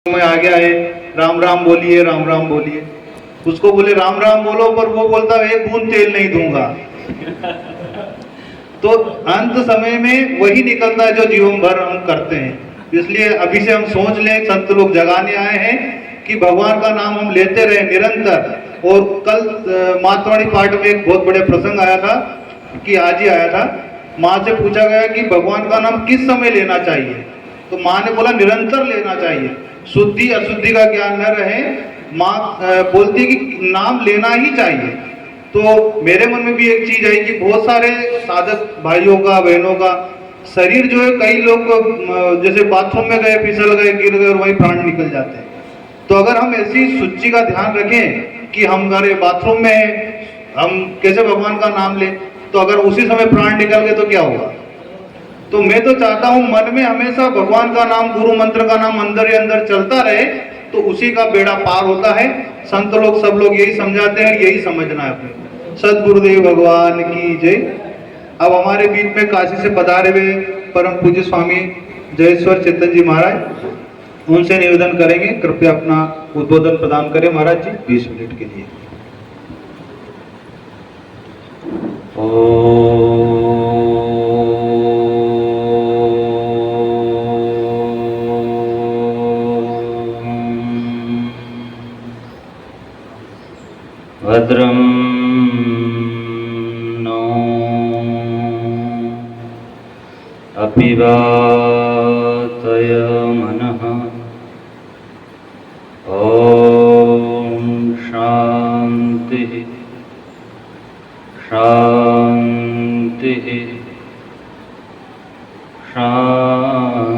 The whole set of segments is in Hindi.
में आ गया है, राम राम बोलिए, राम राम बोलिए। उसको बोले राम राम बोलो, पर वो बोलता है एक बूंद तेल नहीं दूंगा। तो अंत समय में वही निकलता है जो जीवन भर हम करते हैं। इसलिए अभी से हम सोच लें, संत लोग जगाने आए हैं कि भगवान का नाम हम लेते रहे निरंतर। और कल मातवाड़ी पाठ में एक बहुत बड़े प्रसंग आया था कि आज ही आया था। माँ से पूछा गया कि भगवान का नाम किस समय लेना चाहिए, तो माँ ने बोला निरंतर लेना चाहिए, शुद्धि अशुद्धि का ज्ञान न रहे। माँ बोलती कि नाम लेना ही चाहिए। तो मेरे मन में भी एक चीज आई कि बहुत सारे साधक भाइयों का, बहनों का शरीर जो है, कई लोग जैसे बाथरूम में गए, फिसल गए, गिर गए और वही प्राण निकल जाते हैं। तो अगर हम ऐसी शुचि का ध्यान रखें कि हम हमारे बाथरूम में हैं, हम कैसे भगवान का नाम लें, तो अगर उसी समय प्राण निकल गए तो क्या होगा। तो मैं तो चाहता हूं मन में हमेशा भगवान का नाम, गुरु मंत्र का नाम अंदर ही अंदर चलता रहे, तो उसी का बेड़ा पार होता है। संत लोग, सब लोग यही समझाते हैं, यही समझना है अपने। सदगुरुदेव भगवान की जय। अब हमारे बीच में काशी से पधारे हुए परम पूज्य स्वामी जयेश्वर चेतन जी महाराज, उनसे निवेदन करेंगे कृपया अपना उद्बोधन प्रदान करें महाराज जी 20 मिनट के लिए। भद्रं नो अपिवातय मनः। ॐ शान्तिः शान्तिः शान्तिः।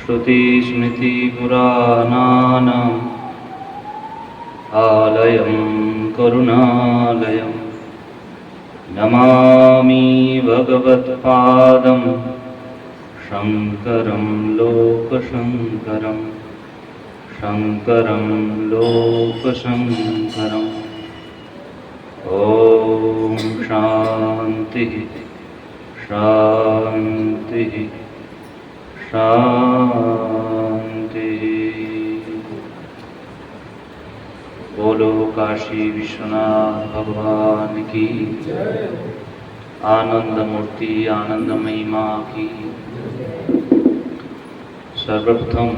श्रुतिस्मृतिपुराणानाम् आलयं करुणालयं नमामि भगवत्पादं शङ्करं लोकशङ्करं शङ्करं लोकशङ्करम्। ॐ शान्तिः शान्तिः शान्तिः। बोलो काशी विश्वनाथ भगवान की, आनंद मूर्ति आनंदमयी माँ की। सर्वप्रथम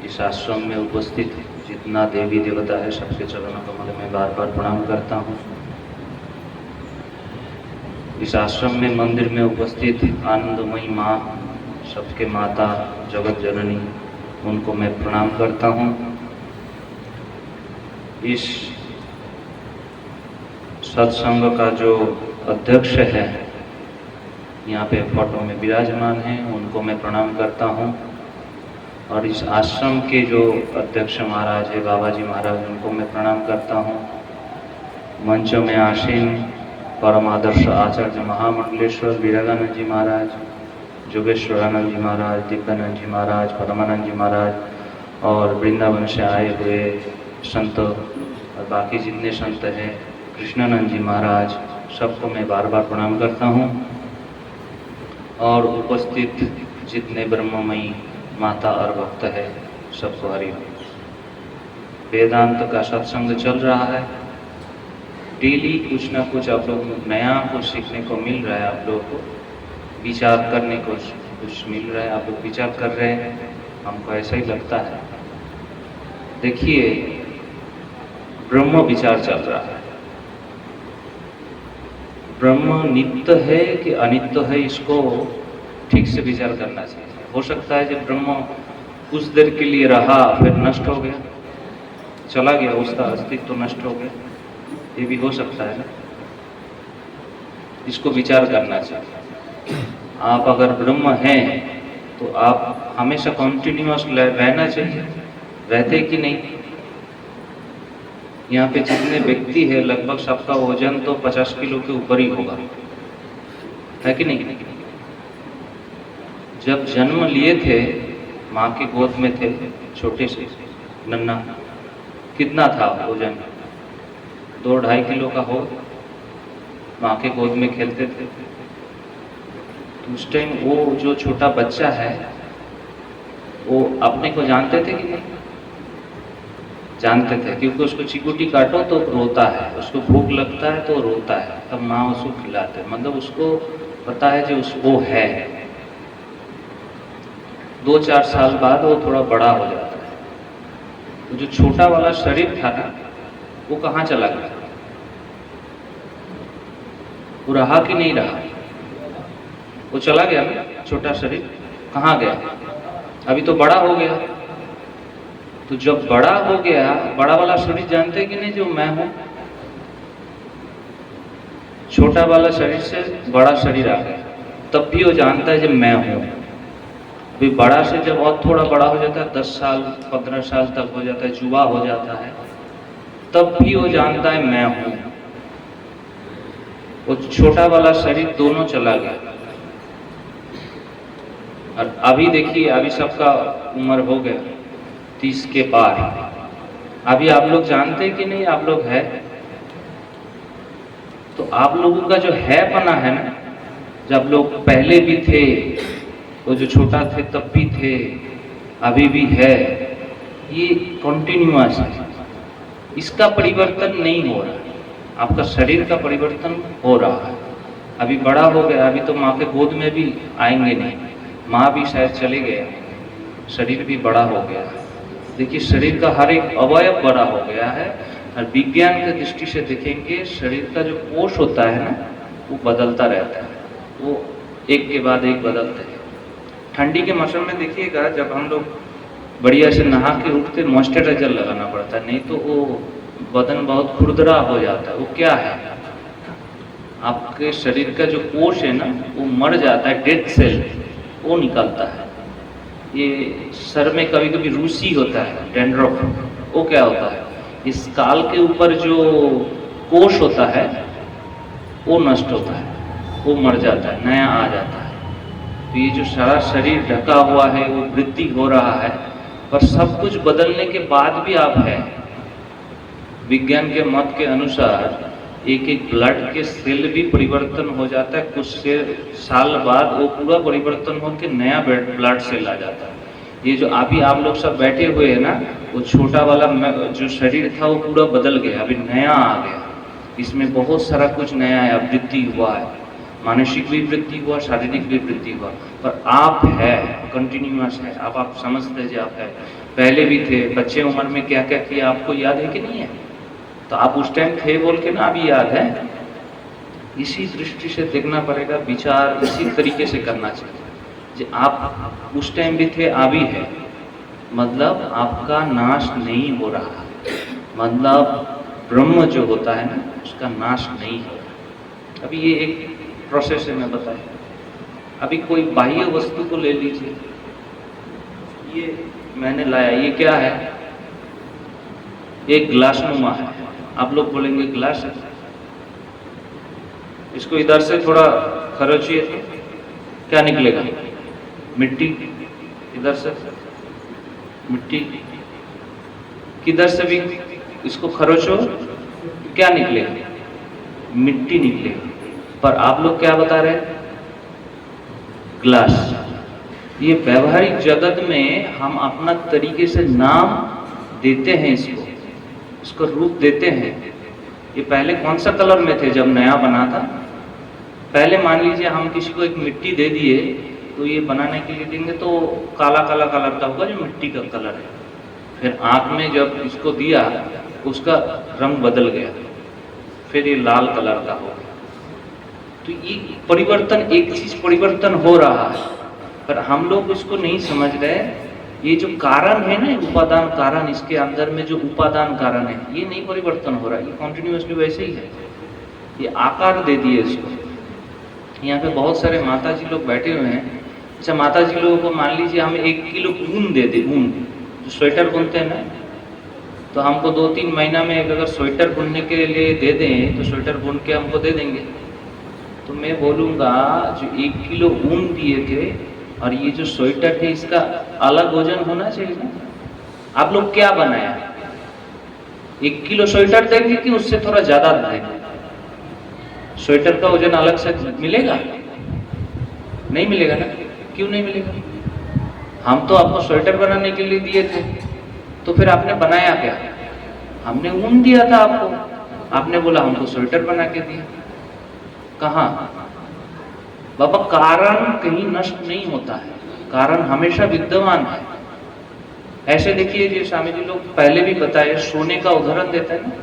इस आश्रम में उपस्थित जितना देवी देवता है, सबके चरणों कमल में बार बार प्रणाम करता हूँ। इस आश्रम में, मंदिर में उपस्थित आनंदमयी माँ, सबके माता जगत जननी, उनको मैं प्रणाम करता हूँ। इस सत्संग का जो अध्यक्ष है, यहाँ पे फोटो में विराजमान हैं, उनको मैं प्रणाम करता हूँ। और इस आश्रम के जो अध्यक्ष महाराज है, बाबा जी महाराज, उनको मैं प्रणाम करता हूँ। मंच में आसीन परम आदर्श आचार्य महामंडलेश्वर वीरागानंद जी महाराज, जोगेश्वरानंद जी महाराज, दिव्यानंद जी महाराज, परमानंद जी महाराज और वृंदावन से आए हुए संत और बाकी जितने संत हैं, कृष्णानंद जी महाराज, सबको मैं बार बार प्रणाम करता हूँ। और उपस्थित जितने ब्रह्ममयी माता और भक्त है, सबको हरि। वेदांत का सत्संग चल रहा है, डेली कुछ ना कुछ आप लोग नया कुछ सीखने को मिल रहा है, आप लोगों को विचार करने को कुछ मिल रहा है, आप लोग विचार कर रहे हैं, हमको ऐसा ही लगता है। देखिए, ब्रह्म विचार चल रहा है। ब्रह्म नित्य है कि अनित्य है, इसको ठीक से विचार करना चाहिए। हो सकता है जब ब्रह्म कुछ देर के लिए रहा, फिर नष्ट हो गया, चला गया, उसका अस्तित्व तो नष्ट हो गया, ये भी हो सकता है ना। इसको विचार करना चाहिए। आप अगर ब्रह्म हैं तो आप हमेशा कॉन्टिन्यूअस रहना चाहिए, रहते कि नहीं। यहाँ पे जितने व्यक्ति है, लगभग सबका वजन तो 50 किलो के ऊपर ही होगा, है कि नहीं। जब जन्म लिए थे, माँ की गोद में थे, छोटे से नन्ना, कितना था वजन? 2-2.5 किलो का हो। माँ के गोद में खेलते थे, तो उस टाइम वो जो छोटा बच्चा है वो अपने को जानते थे कि नहीं? जानते थे, क्योंकि उसको चिकुटी काटो तो रोता है, उसको भूख लगता है तो रोता है, तब माँ उसको खिलाते, मतलब उसको पता है जो वो है। 2-4 साल बाद वो थोड़ा बड़ा हो जाता है, तो जो छोटा वाला शरीर था ना वो कहाँ चला गया? वो रहा कि नहीं रहा? वो चला गया ना, छोटा शरीर कहाँ गया? अभी तो बड़ा हो गया। तो जब बड़ा हो गया, बड़ा वाला शरीर जानते कि नहीं जो मैं हूं? छोटा वाला शरीर से बड़ा शरीर आ गया, तब भी वो जानता है जब मैं हूं। अभी बड़ा से जब और थोड़ा बड़ा हो जाता है, 10 साल 15 साल तक हो जाता है, जुआ हो जाता है, तब भी वो जानता है मैं हूं। वो छोटा वाला शरीर दोनों चला गया। और अभी देखिए, अभी सबका उम्र हो गया 30 के पार। अभी आप लोग जानते कि नहीं आप लोग है? तो आप लोगों का जो है पना है ना, जब लोग पहले भी थे, वो जो छोटा थे तब भी थे, अभी भी है, ये कंटिन्यूअस है। इसका परिवर्तन नहीं हो रहा। आपका शरीर का परिवर्तन हो रहा है। अभी बड़ा हो गया, अभी तो माँ के गोद में भी आएंगे नहीं, माँ भी शायद चले गए, शरीर भी बड़ा हो गया। देखिए, शरीर का हर एक अवयव बड़ा हो गया है। और विज्ञान की दृष्टि से देखेंगे, शरीर का जो कोष होता है ना, वो बदलता रहता है, वो एक के बाद एक बदलते हैं। ठंडी के मौसम में देखिएगा, जब हम लोग बढ़िया से नहा के उठते, मॉइस्चराइजर लगाना पड़ता है, नहीं तो वो बदन बहुत खुरदरा हो जाता है। वो क्या है? आपके शरीर का जो कोष है ना, वो मर जाता है, डेड सेल वो निकलता है। ये सर में कभी कभी रूसी होता है, डैंड्रफ, वो क्या होता है? इस काल के ऊपर जो कोष होता है वो नष्ट होता है, वो मर जाता है, नया आ जाता है। तो ये जो सारा शरीर ढका हुआ है वो वृद्धि हो रहा है, पर सब कुछ बदलने के बाद भी आप है। विज्ञान के मत के अनुसार एक एक ब्लड के सेल भी परिवर्तन हो जाता है, कुछ साल बाद वो पूरा परिवर्तन होकर नया ब्लड सेल आ जाता है। ये जो अभी आप लोग सब बैठे हुए हैं ना, वो छोटा वाला जो शरीर था वो पूरा बदल गया, अभी नया आ गया। इसमें बहुत सारा कुछ नया है, वृद्धि हुआ है, मानसिक भी वृद्धि हुआ, शारीरिक भी वृद्धि हुआ, पर आप है, कंटिन्यूअस है। आप समझते हैं आप है, पहले भी थे। बच्चे उम्र में क्या क्या किया आपको याद है कि नहीं है? तो आप उस टाइम थे बोल के ना अभी याद है। इसी दृष्टि से देखना पड़ेगा, विचार इसी तरीके से करना चाहिए। जो आप उस टाइम भी थे, अभी है, मतलब आपका नाश नहीं हो रहा, मतलब ब्रह्म जो होता है ना, उसका नाश नहीं हो रहा। अभी ये एक प्रोसेस है, मैं बताया। अभी कोई बाह्य वस्तु को ले लीजिए, ये मैंने लाया, ये क्या है? एक ग्लास नुमा है। आप लोग बोलेंगे ग्लास है, इसको इधर से थोड़ा खरोचिए तो क्या निकलेगा? मिट्टी। इधर से मिट्टी, किधर से भी इसको खरोचो, क्या निकलेगा? मिट्टी निकलेगा। पर आप लोग क्या बता रहे हैं? ग्लास। ये व्यवहारिक जगत में हम अपना तरीके से नाम देते हैं, इसको रूप देते हैं। ये पहले कौन सा कलर में थे जब नया बना था? पहले मान लीजिए हम किसी को एक मिट्टी दे दिए, तो ये बनाने के लिए देंगे तो काला काला कलर का होगा, जो मिट्टी का कलर है। फिर आँख में जब इसको दिया, उसका रंग बदल गया, फिर ये लाल कलर का हो गया। तो ये परिवर्तन, एक चीज परिवर्तन हो रहा है, पर हम लोग इसको नहीं समझ रहे। ये जो कारण है ना, उपादान कारण, इसके अंदर में जो उपादान कारण है, ये नहीं परिवर्तन हो रहा है, ये कॉन्टिन्यूसली वैसे ही है। ये आकार दे दिए इसको। यहाँ पे बहुत सारे माता जी लोग बैठे हुए हैं। अच्छा, माता जी लोगों को मान लीजिए हम 1 किलो ऊन दे दें, ऊन जो स्वेटर बुनते हैं ना, तो हमको 2-3 महीना में अगर स्वेटर बुनने के लिए दे दें, तो स्वेटर बुन के हमको दे देंगे। तो मैं बोलूँगा, जो 1 किलो ऊन दिए थे और ये जो स्वेटर है, इसका अलग वजन होना चाहिए ना। आप लोग क्या बनाया? 1 किलो स्वेटर देंगे कि उससे थोड़ा ज्यादा देंगे? स्वेटर का वजन अलग से मिलेगा? नहीं मिलेगा ना? क्यों नहीं मिलेगा? हम तो आपको स्वेटर बनाने के लिए दिए थे, तो फिर आपने बनाया क्या? हमने ऊन दिया था आपको, आपने बोला हमको स्वेटर बना के दिया। कहाँ? बाबा, कारण कहीं नष्ट नहीं होता है, कारण हमेशा विद्यमान है। ऐसे देखिए, जो स्वामी जी लोग पहले भी बताए, सोने का उदाहरण देते हैं ना।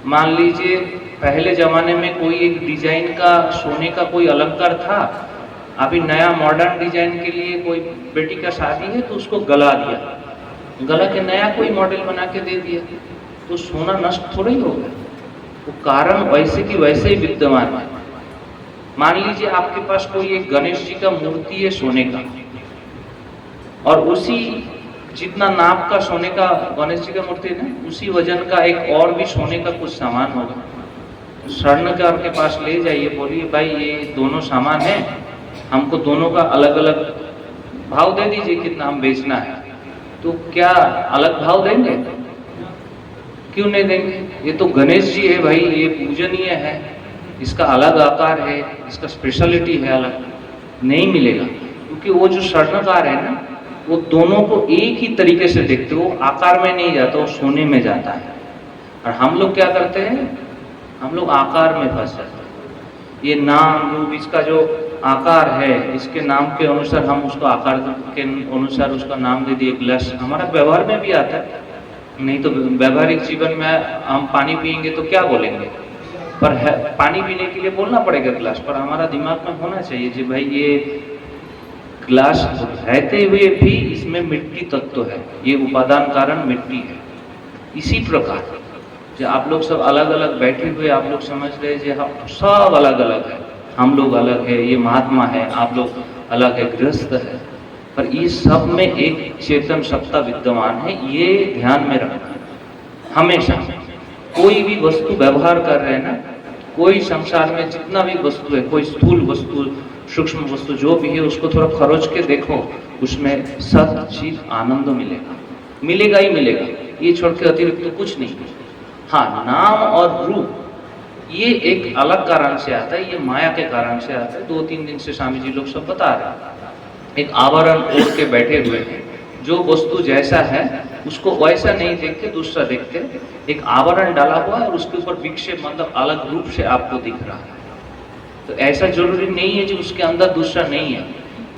मान लीजिए पहले जमाने में कोई एक डिजाइन का सोने का कोई अलंकार था, अभी नया मॉडर्न डिजाइन के लिए कोई बेटी का शादी है तो उसको गला दिया, गला के नया कोई मॉडल बना के दे दिया, तो सोना नष्ट थोड़ा ही हो गया। वो कारण वैसे की वैसे ही विद्यमान है। मान लीजिए आपके पास कोई एक गणेश जी का मूर्ति है सोने का, और उसी जितना नाप का सोने का गणेश जी का मूर्ति है ना, उसी वजन का एक और भी सोने का कुछ सामान होगा, स्वर्णकार के पास ले जाइए, बोलिए भाई ये दोनों सामान है, हमको दोनों का अलग अलग भाव दे दीजिए, कितना हम बेचना है। तो क्या अलग भाव देंगे? क्यों नहीं देंगे? ये तो गणेश जी है भाई, ये पूजनीय है, इसका अलग आकार है, इसका स्पेशलिटी है अलग। नहीं मिलेगा, क्योंकि वो जो स्वर्णकार है ना, वो दोनों को एक ही तरीके से देखते हो, आकार में नहीं जाता, वो सोने में जाता है। और हम लोग क्या करते हैं? हम लोग आकार में फंस जाते हैं। ये नाम रूप, इसका जो आकार है, इसके नाम के अनुसार हम उसको आकार के अनुसार उसका नाम दे दिए, ग्लास। हमारा व्यवहार में भी आता है, नहीं तो व्यवहारिक जीवन में हम पानी पिएंगे तो क्या बोलेंगे? पर है, पानी पीने के लिए बोलना पड़ेगा ग्लास, पर हमारा दिमाग में होना चाहिए जी भाई ये ग्लास रहते हुए भी इसमें मिट्टी तत्व है, ये उपादान कारण मिट्टी है। इसी प्रकार जो आप लोग सब अलग अलग बैठे हुए, आप लोग समझ रहे हैं हम सब अलग अलग है, हम लोग अलग है, ये महात्मा है, आप लोग अलग है, गृहस्थ है, पर इस सब में एक चेतन सत्ता विद्यमान है। ये ध्यान में रखना है हमेशा। कोई भी वस्तु व्यवहार कर रहे हैं ना, कोई संसार में जितना भी वस्तु है, कोई स्थूल वस्तु, सूक्ष्म वस्तु जो भी है, उसको थोड़ा खरोच के देखो, उसमें सत चित आनंद मिलेगा, मिलेगा ही मिलेगा, ये छोड़ के अतिरिक्त तो कुछ नहीं। हाँ, नाम और रूप ये एक अलग कारण से आता है, ये माया के कारण से आता है। 2-3 दिन से स्वामी जी लोग सब बता रहे हैं। एक आवरण ओढ़ के बैठे हुए हैं, जो वस्तु जैसा है उसको वैसा नहीं देखते, दूसरा देखते। एक आवरण डाला हुआ है और उसके ऊपर विक्षेप, मतलब अलग रूप से आपको दिख रहा है। तो ऐसा जरूरी नहीं है कि उसके अंदर दूसरा नहीं है,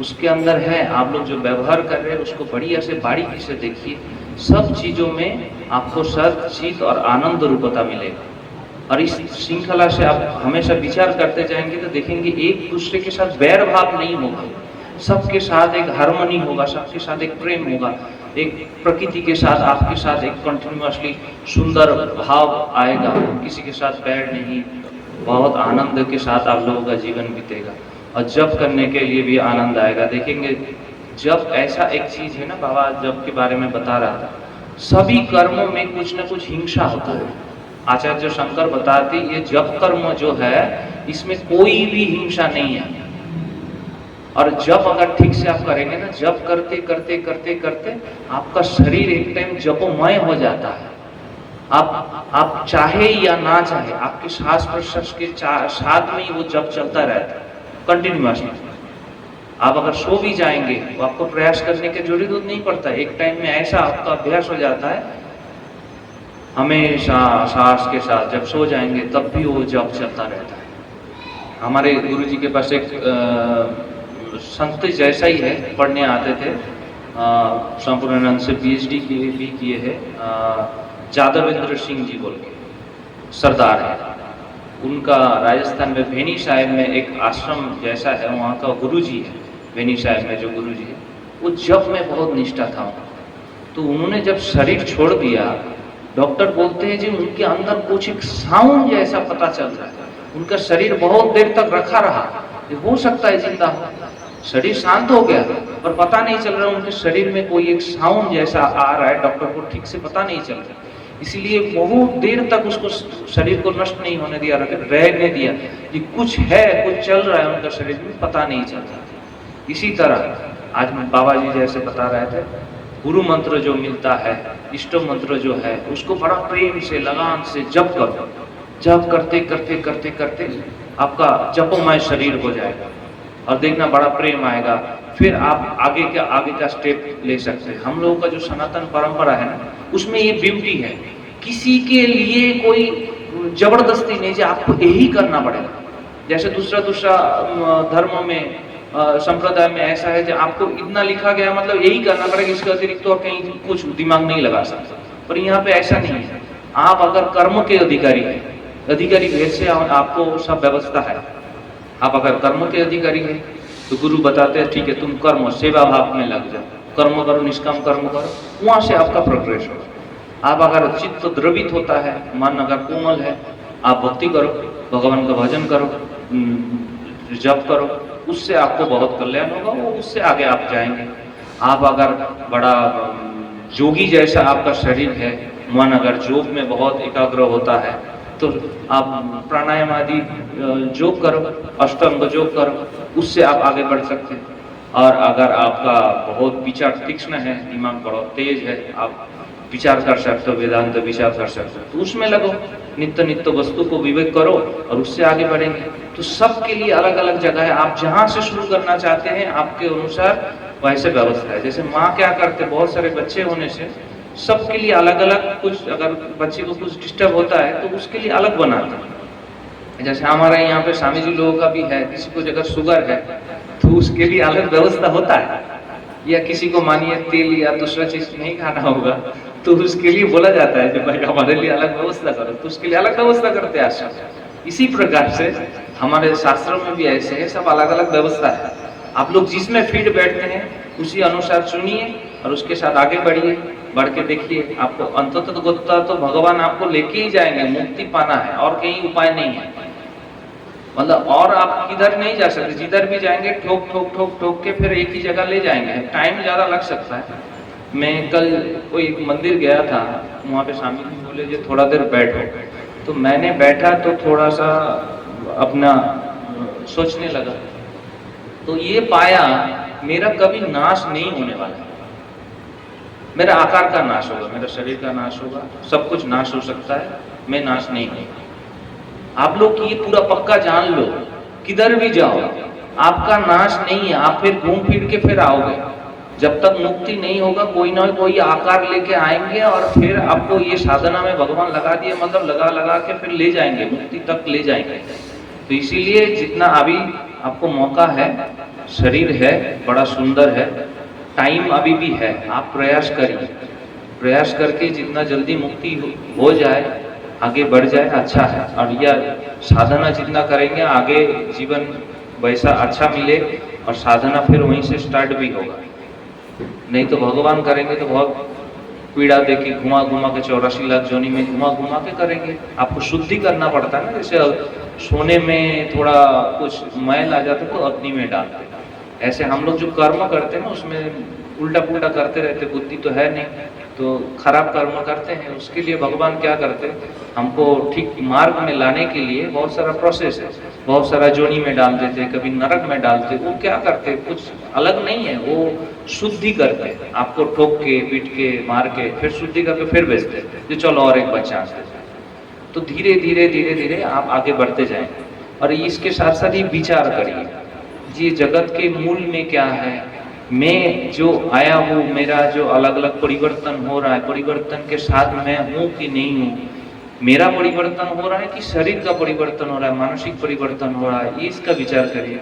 उसके अंदर है। आप लोग जो व्यवहार कर रहे हैं उसको बढ़िया से बारीकी से देखिए, सब चीजों में आपको सत चित और आनंद रूपता मिलेगा। और इस श्रृंखला से आप हमेशा विचार करते जाएंगे तो देखेंगे एक दूसरे के साथ बैर भाव नहीं होगा, सबके साथ एक हार्मनी होगा, सबके साथ एक प्रेम होगा, एक प्रकृति के साथ आपके साथ एक कंटिन्यूअसली सुंदर भाव आएगा, किसी के साथ बैर नहीं, बहुत आनंद के साथ आप लोगों का जीवन बीतेगा। और जप करने के लिए भी आनंद आएगा। देखेंगे जप ऐसा एक चीज है ना, बाबा जप के बारे में बता रहा था, सभी कर्मों में कुछ न कुछ हिंसा होता है। आचार्य शंकर बताते ये जप कर्म जो है इसमें कोई भी हिंसा नहीं है। और जप अगर ठीक से आप करेंगे ना, जप करते करते करते करते आपका शरीर एक टाइम जपमय हो जाता है। आप चाहे या ना चाहे, आपके श्वास प्रश्वास के साथ में ही वो जप चलता रहता है कंटिन्यूअसली। आप अगर सो भी जाएंगे तो आपको प्रयास करने की जरूरत नहीं पड़ता, एक टाइम में ऐसा आपका अभ्यास हो जाता है, हमेशा सांस के साथ जब सो जाएंगे तब भी वो जप चलता रहता है। हमारे गुरु जी के पास एक संत जैसा ही है, पढ़ने आते थे, संपूर्णानंद से PhD भी किए हैं, जादवेंद्र सिंह जी बोल के सरदार है, उनका राजस्थान में भेनी साहिब में एक आश्रम जैसा है, वहाँ का गुरु जी है, भेनी साहिब में जो गुरु जी है, वो जप में बहुत निष्ठा था। तो उन्होंने जब शरीर छोड़ दिया, डॉक्टर बोलते हैं जी उनके अंदर कुछ एक साउंड जैसा पता चल रहा है, उनका शरीर बहुत देर तक रखा रहा, हो सकता है जिंदा हो, शरीर शांत हो गया पर पता नहीं चल रहा, उनके शरीर में कोई एक साउंड जैसा आ रहा है, डॉक्टर को ठीक से पता नहीं चल रहा, इसलिए बहुत देर तक उसको शरीर को नष्ट नहीं होने दिया, रहने दिया कि कुछ है, कुछ चल रहा है उनका शरीर में, पता नहीं चल रहा। इसी तरह आज बाबा जी जैसे बता रहे थे, गुरु मंत्र जो मिलता है, इष्ट मंत्र जो है, उसको बड़ा प्रेम से लगान से जप करो, जप करते करते करते करते आपका जपमय शरीर हो जाएगा। और देखना बड़ा प्रेम आएगा, फिर आप आगे का स्टेप ले सकते हैं। हम लोगों का जो सनातन परंपरा है ना, उसमें ये ब्यूटी है, किसी के लिए कोई जबरदस्ती नहीं, जो आपको यही करना पड़ेगा। जैसे दूसरा धर्म में संप्रदाय में ऐसा है कि आपको इतना लिखा गया मतलब यही करना पड़ेगा, इसके अतिरिक्त तो कहीं कुछ दिमाग नहीं लगा सकता। पर यहाँ पे ऐसा नहीं है, आप अगर कर्म के अधिकारी हैं, अधिकारी भेद से आपको सब व्यवस्था है। आप अगर कर्म के अधिकारी हैं तो गुरु बताते हैं ठीक है तुम कर्म सेवा भाव में लग जाओ, कर्म करो, निष्काम कर्म करो, वहां से आपका प्रोग्रेस हो। आप अगर चित्त द्रवित होता है, मन अगर कोमल है, आप भक्ति करो, भगवान का भजन करो, जप करो, उससे आपको बहुत कल्याण होगा, वो उससे आगे आप जाएंगे। आप अगर बड़ा जोगी जैसा आपका शरीर है, मन अगर जोग में बहुत एकाग्र होता है, तो आप प्राणायाम आदि जोग करो, अष्टांग जोग करो, उससे आप आगे बढ़ सकते हैं। और अगर आपका बहुत विचार तीक्ष्ण है, दिमाग बहुत तेज है, आप विचार कर सकते हो, वेदांत विचार कर सकते हो, तो उसमें लगो, नित्य वस्तु को विवेक करो और उससे आगे बढ़ेंगे। तो सबके लिए अलग अलग जगह है, आप जहां से शुरू करना चाहते हैं आपके अनुसार वैसे व्यवस्था है। जैसे माँ क्या करते, बहुत सारे बच्चे होने से सबके लिए अलग अलग, कुछ अगर बच्चे को कुछ डिस्टर्ब होता है तो उसके लिए अलग बनाते हैं। जैसे हमारे यहाँ पे स्वामी जी लोगों का भी है, किसी को अगर शुगर है तो उसके लिए अलग व्यवस्था होता है, या किसी को मानिए तेल या दूसरा चीज नहीं खाना होगा तो उसके लिए बोला जाता है कि भाई हमारे लिए अलग व्यवस्था करो, तो उसके लिए अलग व्यवस्था करते हैं आश्रम। इसी प्रकार से हमारे शास्त्रों में भी ऐसे है, सब अलग अलग व्यवस्था है। आप लोग जिसमें फिट बैठते हैं उसी अनुसार सुनिए और उसके साथ आगे बढ़िए, बढ़ के देखिए, आपको अंततः तो भगवान आपको लेके ही जाएंगे। मुक्ति पाना है और कहीं उपाय नहीं है, मतलब और आप किधर नहीं जा सकते, जिधर भी जाएंगे ठोक के फिर एक ही जगह ले जाएंगे, टाइम ज्यादा लग सकता है। मैं कल कोई एक मंदिर गया था, वहाँ पे स्वामी जी बोले जो थोड़ा देर बैठो, तो मैंने बैठा तो थोड़ा सा अपना सोचने लगा, तो ये पाया मेरा कभी नाश नहीं होने वाला है। मेरा आकार का नाश होगा, मेरा शरीर का नाश होगा, सब कुछ नाश हो सकता है, मैं नाश नहीं होगा। आप लोग ये पूरा पक्का जान लो, किधर भी जाओ आपका नाश नहीं है, आप फिर घूम फिर के फिर आओगे। जब तक मुक्ति नहीं होगा कोई ना कोई आकार लेके आएंगे और फिर आपको ये साधना में भगवान लगा दिए, मतलब लगा के फिर ले जाएंगे, मुक्ति तक ले जाएंगे। तो इसीलिए जितना अभी आपको मौका है, शरीर है बड़ा सुंदर है, टाइम अभी भी है, आप प्रयास करिए, प्रयास करके जितना जल्दी मुक्ति हो जाए, आगे बढ़ जाए, अच्छा है। और यह साधना जितना करेंगे आगे जीवन वैसा अच्छा मिले, और साधना फिर वहीं से स्टार्ट भी होगा। नहीं तो भगवान करेंगे तो बहुत पीड़ा देके घुमा के 84 लाख जोनी में घुमा के करेंगे। आपको शुद्धि करना पड़ता है ना, जैसे सोने में थोड़ा कुछ मैल आ जाता तो अग्नि में डालते, ऐसे हम लोग जो कर्म करते हैं ना उसमें उल्टा पुल्टा करते रहते, बुद्धि तो है नहीं, तो खराब कर्म करते हैं। उसके लिए भगवान क्या करते हैं, हमको ठीक मार्ग में लाने के लिए बहुत सारा प्रोसेस है, बहुत सारा जोनी में डाल देते, कभी नरक में डालते। वो क्या करते, कुछ अलग नहीं है, वो शुद्धि करते, आपको ठोक के पीट के मार के फिर शुद्धि करके फिर भेजते जो चलो और एक बच्चा आते। तो धीरे धीरे आप आगे बढ़ते जाएंगे। और इसके साथ साथ ही विचार करिए, जी जगत के मूल में क्या है, मैं जो आया हूँ, मेरा जो अलग अलग परिवर्तन हो रहा है, परिवर्तन के साथ मैं हूँ कि नहीं हूँ, मेरा परिवर्तन हो रहा है कि शरीर का परिवर्तन हो रहा है, मानसिक परिवर्तन हो रहा है, ये इसका विचार करिए।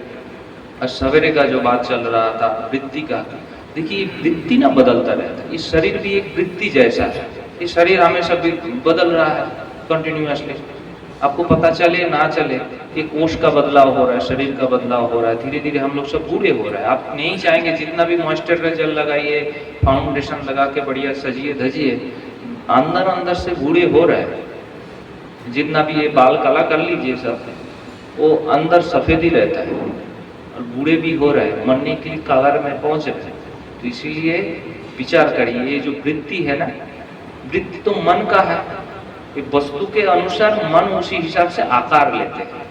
और सवेरे का जो बात चल रहा था वृत्ति का, देखिए वृत्ति ना बदलता रहता है, ये शरीर भी एक वृत्ति जैसा है, ये शरीर हमेशा बदल रहा है कंटिन्यूअसली, आपको पता चले ना चले, ये कोष का बदलाव हो रहा है, शरीर का बदलाव हो रहा है, धीरे धीरे हम लोग सब बूढ़े हो रहे हैं। आप नहीं चाहेंगे जितना भी मॉइस्चराइजर लगाइए, फाउंडेशन लगा के बढ़िया सजिए धजिए, अंदर से बूढ़े हो रहे हैं। जितना भी ये बाल काला कर लीजिए सब, वो अंदर सफेद ही रहता है और बूढ़े भी हो रहे हैं, मरने के लिए कगार में पहुंच रहे हैं। तो इसीलिए विचार करिए, ये जो वृत्ति है ना, वृत्ति तो मन का है, वस्तु के अनुसार मन उसी हिसाब से आकार लेते हैं,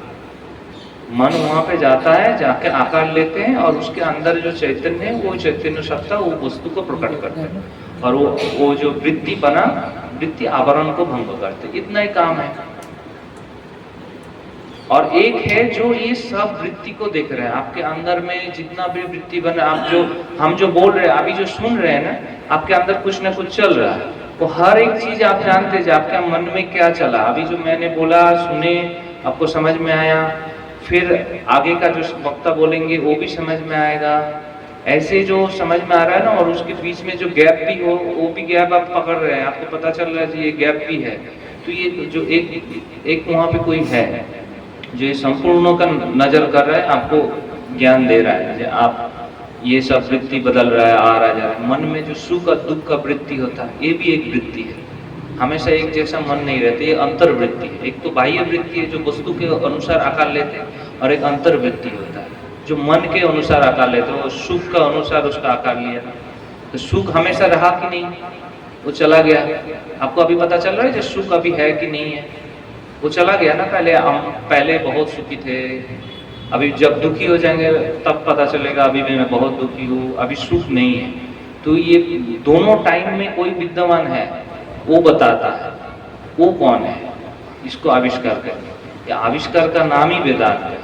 मन वहां पे जाता है, जाके आकार लेते हैं और उसके अंदर जो चैतन्य है वो चैतन्य सत्ता वो वस्तु को प्रकट करते हैं, और वो जो वृत्ति बना, वृत्ति आवरण को भंग करते, इतना ही काम है। और एक है जो ये सब वृत्ति को देख रहे हैं। आपके अंदर में जितना भी वृत्ति बन रहा है, आप जो हम जो बोल रहे हैं, अभी जो सुन रहे हैं ना, आपके अंदर कुछ ना कुछ चल रहा है। तो हर एक चीज आप जानते हैं आपके मन में क्या चला। अभी जो मैंने बोला, सुने, आपको समझ में आया, फिर आगे का जो वक्ता बोलेंगे वो भी समझ में आएगा। ऐसे जो समझ में आ रहा है ना, और उसके बीच में जो गैप भी हो, वो भी गैप आप पकड़ रहे हैं, आपको पता चल रहा है कि ये गैप भी है। तो ये जो एक वहाँ पे कोई है जो ये संपूर्णों का नजर कर रहा है, आपको ज्ञान दे रहा है। आप ये सब वृत्ति बदल रहा है, आ रहा जा रहा है। मन में जो सुख और दुख का वृत्ति होता है, ये भी एक वृत्ति है। हमेशा एक जैसा मन नहीं रहता, ये अंतर वृत्ति है। एक तो बाह्य वृत्ति है जो वस्तु के अनुसार आकार लेते हैं, और एक अंतर वृत्ति होता है जो मन के अनुसार आकार लेते हैं। वो सुख का अनुसार उसका आकार लिया, तो सुख हमेशा रहा कि नहीं, वो चला गया। आपको अभी पता चल रहा है जो सुख अभी है कि नहीं है, वो चला गया ना। पहले बहुत सुखी थे, अभी जब दुखी हो जाएंगे तब पता चलेगा अभी भी मैं बहुत दुखी हूँ, अभी सुख नहीं है। तो ये दोनों टाइम में कोई विद्यमान है, वो बताता है वो कौन है, इसको आविष्कार करें। या आविष्कार का नाम ही वेदांत है।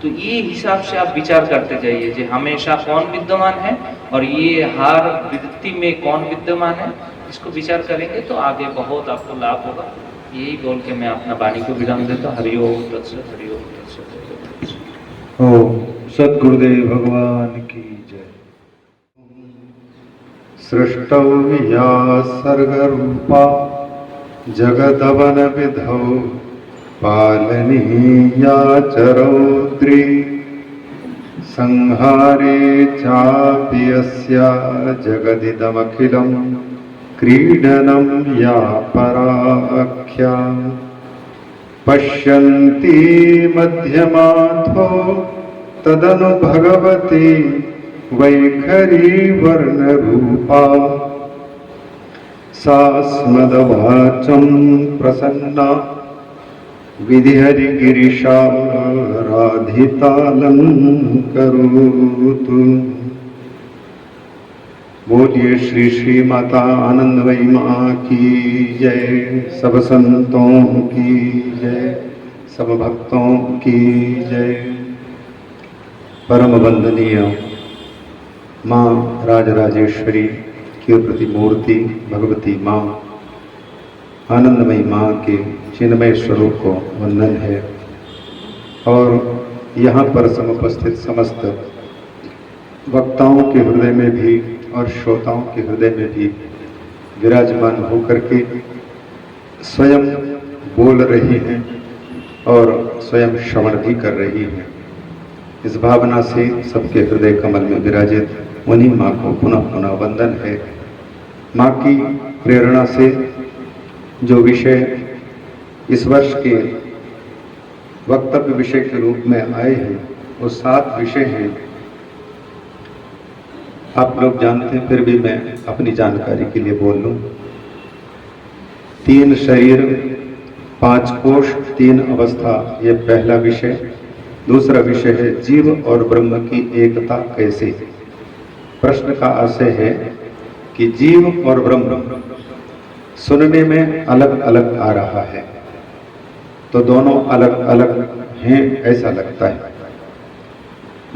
तो ये हिसाब से आप विचार करते जाइए कि हमेशा कौन विद्यमान है और ये हर वृत्ति में कौन विद्यमान है। इसको विचार करेंगे तो आगे बहुत आपको लाभ होगा। यही बोल के मैं अपना वाणी को विराम देता हूँ। हरि ओम तत्सत, हरि ओम तत्सत। ओम सद्गुरुदेव भगवान की जय। सृष्टौ या सर्गरूपा जगदवन विधौ पालनीया च रौद्री संहारे चापि यस्या जगदिदमखिलं क्रीडनं या पराख्या पश्यन्ति मध्यमाथो तदनु भगवती वैखरी वर्णरूपा सा स्मदवाचं प्रसन्ना विधिहरिगिरिशा राधितालं करोतु। बोलिए श्री श्री माता आनंदमयी माँ की जय। सब संतों की जय, सब भक्तों की जय। परम वंदनीय माँ राजराजेश्वरी की प्रतिमूर्ति भगवती माँ आनंदमयी माँ के चिन्मय स्वरूप को वंदन है। और यहाँ पर समुपस्थित समस्त वक्ताओं के हृदय में भी और श्रोताओं के हृदय में भी विराजमान होकर के स्वयं बोल रही हैं और स्वयं श्रवण भी कर रही हैं। इस भावना से सबके हृदय कमल में विराजित उन्हीं माँ को पुनः पुनः वंदन है। माँ की प्रेरणा से जो विषय इस वर्ष के वक्तव्य विषय के रूप में आए हैं वो 7 विषय हैं। आप लोग जानते हैं, फिर भी मैं अपनी जानकारी के लिए बोल लूँ। 3 शरीर, 5 कोश, 3 अवस्था, ये पहला विषय। दूसरा विषय है जीव और ब्रह्म की एकता कैसे। प्रश्न का आशय है कि जीव और ब्रह्म सुनने में अलग अलग आ रहा है, तो दोनों अलग अलग हैं ऐसा लगता है,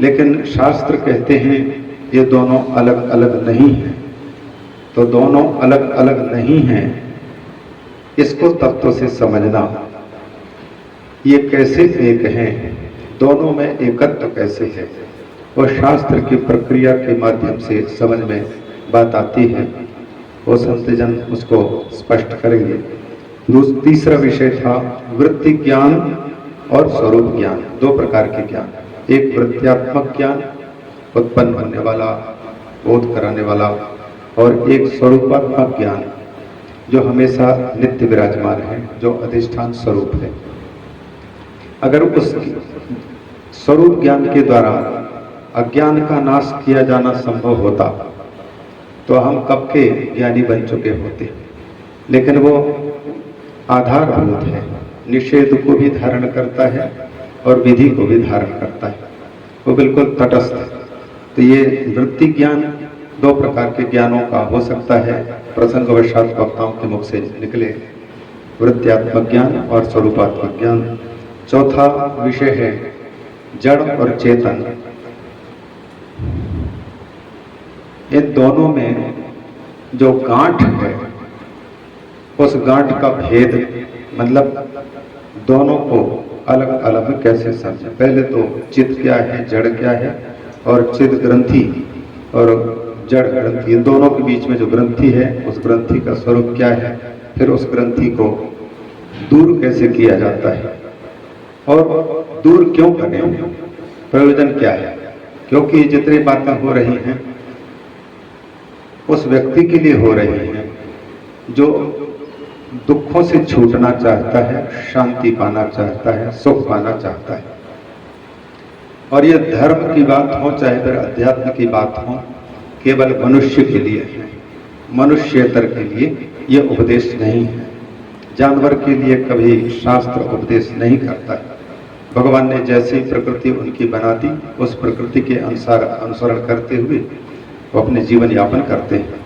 लेकिन शास्त्र कहते हैं ये दोनों अलग अलग नहीं हैं। तो दोनों अलग अलग नहीं हैं, इसको तत्व से समझना, ये कैसे एक हैं, दोनों में एकत्व कैसे है, और शास्त्र की प्रक्रिया के माध्यम से समझ में बात आती है। वो संतजन उसको स्पष्ट करेंगे। तीसरा विषय था वृत्ति ज्ञान और स्वरूप ज्ञान। 2 प्रकार के ज्ञान, एक वृत्त्यात्मक ज्ञान उत्पन्न होने वाला, बोध कराने वाला, और एक स्वरूपात्मक ज्ञान जो हमेशा नित्य विराजमान है, जो अधिष्ठान स्वरूप है। अगर उस स्वरूप ज्ञान के द्वारा अज्ञान का नाश किया जाना संभव होता तो हम कब के ज्ञानी बन चुके होते। लेकिन वो आधारभूत है, निषेध को भी धारण करता है और विधि को भी धारण करता है, वो बिल्कुल तटस्थ है। तो ये वृत्ति ज्ञान 2 प्रकार के ज्ञानों का हो सकता है, प्रसंगवशात वक्ताओं के मुख से निकले, वृत्त्यात्मक ज्ञान और स्वरूपात्मक ज्ञान। चौथा विषय है जड़ और चेतन। इन दोनों में जो गांठ है, उस गांठ का भेद, मतलब दोनों को अलग अलग कैसे समझें। पहले तो चित्त क्या है, जड़ क्या है, और चित्त ग्रंथि और जड़ ग्रंथि, इन दोनों के बीच में जो ग्रंथि है, उस ग्रंथि का स्वरूप क्या है, फिर उस ग्रंथि को दूर कैसे किया जाता है और दूर क्यों करें, प्रयोजन क्या है। क्योंकि जितनी बातें हो रही हैं उस व्यक्ति के लिए हो रही हैं जो दुखों से छूटना चाहता है, शांति पाना चाहता है, सुख पाना चाहता है। और ये धर्म की बात हो चाहे फिर अध्यात्म की बात हो, केवल मनुष्य के लिए है, मनुष्यतर के लिए ये उपदेश नहीं है। जानवर के लिए कभी शास्त्र उपदेश नहीं करता है। भगवान ने जैसी प्रकृति उनकी बना दी, उस प्रकृति के अनुसार अनुसरण करते हुए वो अपने जीवन यापन करते हैं।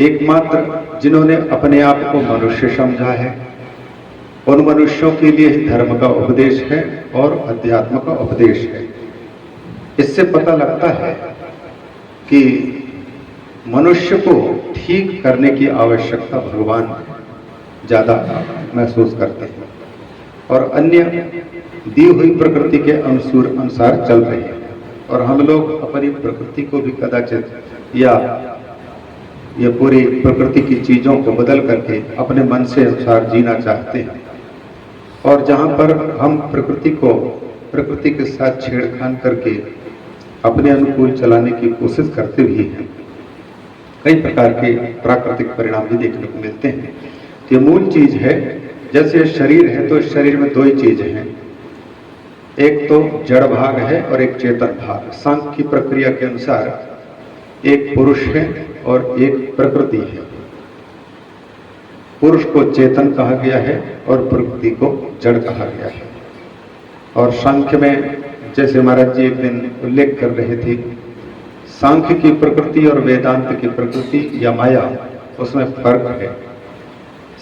एकमात्र जिन्होंने अपने आप को मनुष्य समझा है, उन मनुष्यों के लिए ही धर्म का उपदेश है और अध्यात्म का उपदेश है। इससे पता लगता है कि मनुष्य को ठीक करने की आवश्यकता भगवान ज़्यादा महसूस करते हैं और अन्य दी हुई प्रकृति के अनुसार चल रहे हैं। और हम लोग अपनी प्रकृति को भी कदाचित या ये पूरी प्रकृति की चीज़ों को बदल करके अपने मन से अनुसार जीना चाहते हैं। और जहाँ पर हम प्रकृति के साथ छेड़खान करके अपने अनुकूल चलाने की कोशिश करते भी हैं, कई प्रकार के प्राकृतिक परिणाम भी देखने को मिलते हैं। ये मूल चीज है, जैसे शरीर है तो शरीर में दो ही चीजें हैं, एक तो जड़ भाग है और एक चेतन भाग। सांख्य की प्रक्रिया के अनुसार एक पुरुष है और एक प्रकृति है। पुरुष को चेतन कहा गया है और प्रकृति को जड़ कहा गया है। और सांख्य में जैसे महाराज जी एक दिन उल्लेख कर रहे थे, सांख्य की प्रकृति और वेदांत की प्रकृति या माया, उसमें फर्क है।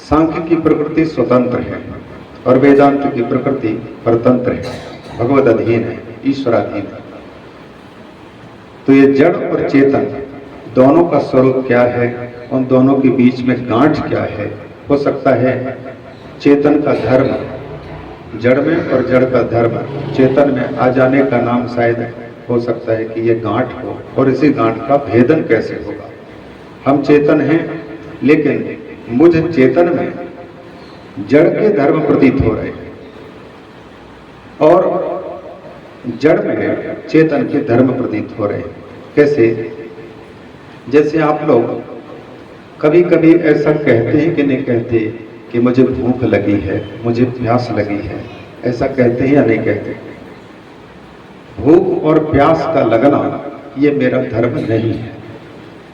सांख्य की प्रकृति स्वतंत्र है और वेदांत की प्रकृति परतंत्र है, भगवद अधीन है, ईश्वराधीन है। तो ये जड़ और चेतन दोनों का स्वरूप क्या है, उन दोनों के बीच में गांठ क्या है। हो सकता है चेतन का धर्म जड़ में और जड़ का धर्म चेतन में आ जाने का नाम शायद हो सकता है कि ये गांठ हो, और इसी गांठ का भेदन कैसे होगा। हम चेतन हैं, लेकिन मुझे चेतन में जड़ के धर्म प्रतीत हो रहे हैं और जड़ में चेतन के धर्म प्रतीत हो रहे हैं। कैसे? जैसे आप लोग कभी कभी ऐसा कहते हैं कि नहीं कहते कि मुझे भूख लगी है, मुझे प्यास लगी है, ऐसा कहते हैं या नहीं कहते? भूख और प्यास का लगना ये मेरा धर्म नहीं है।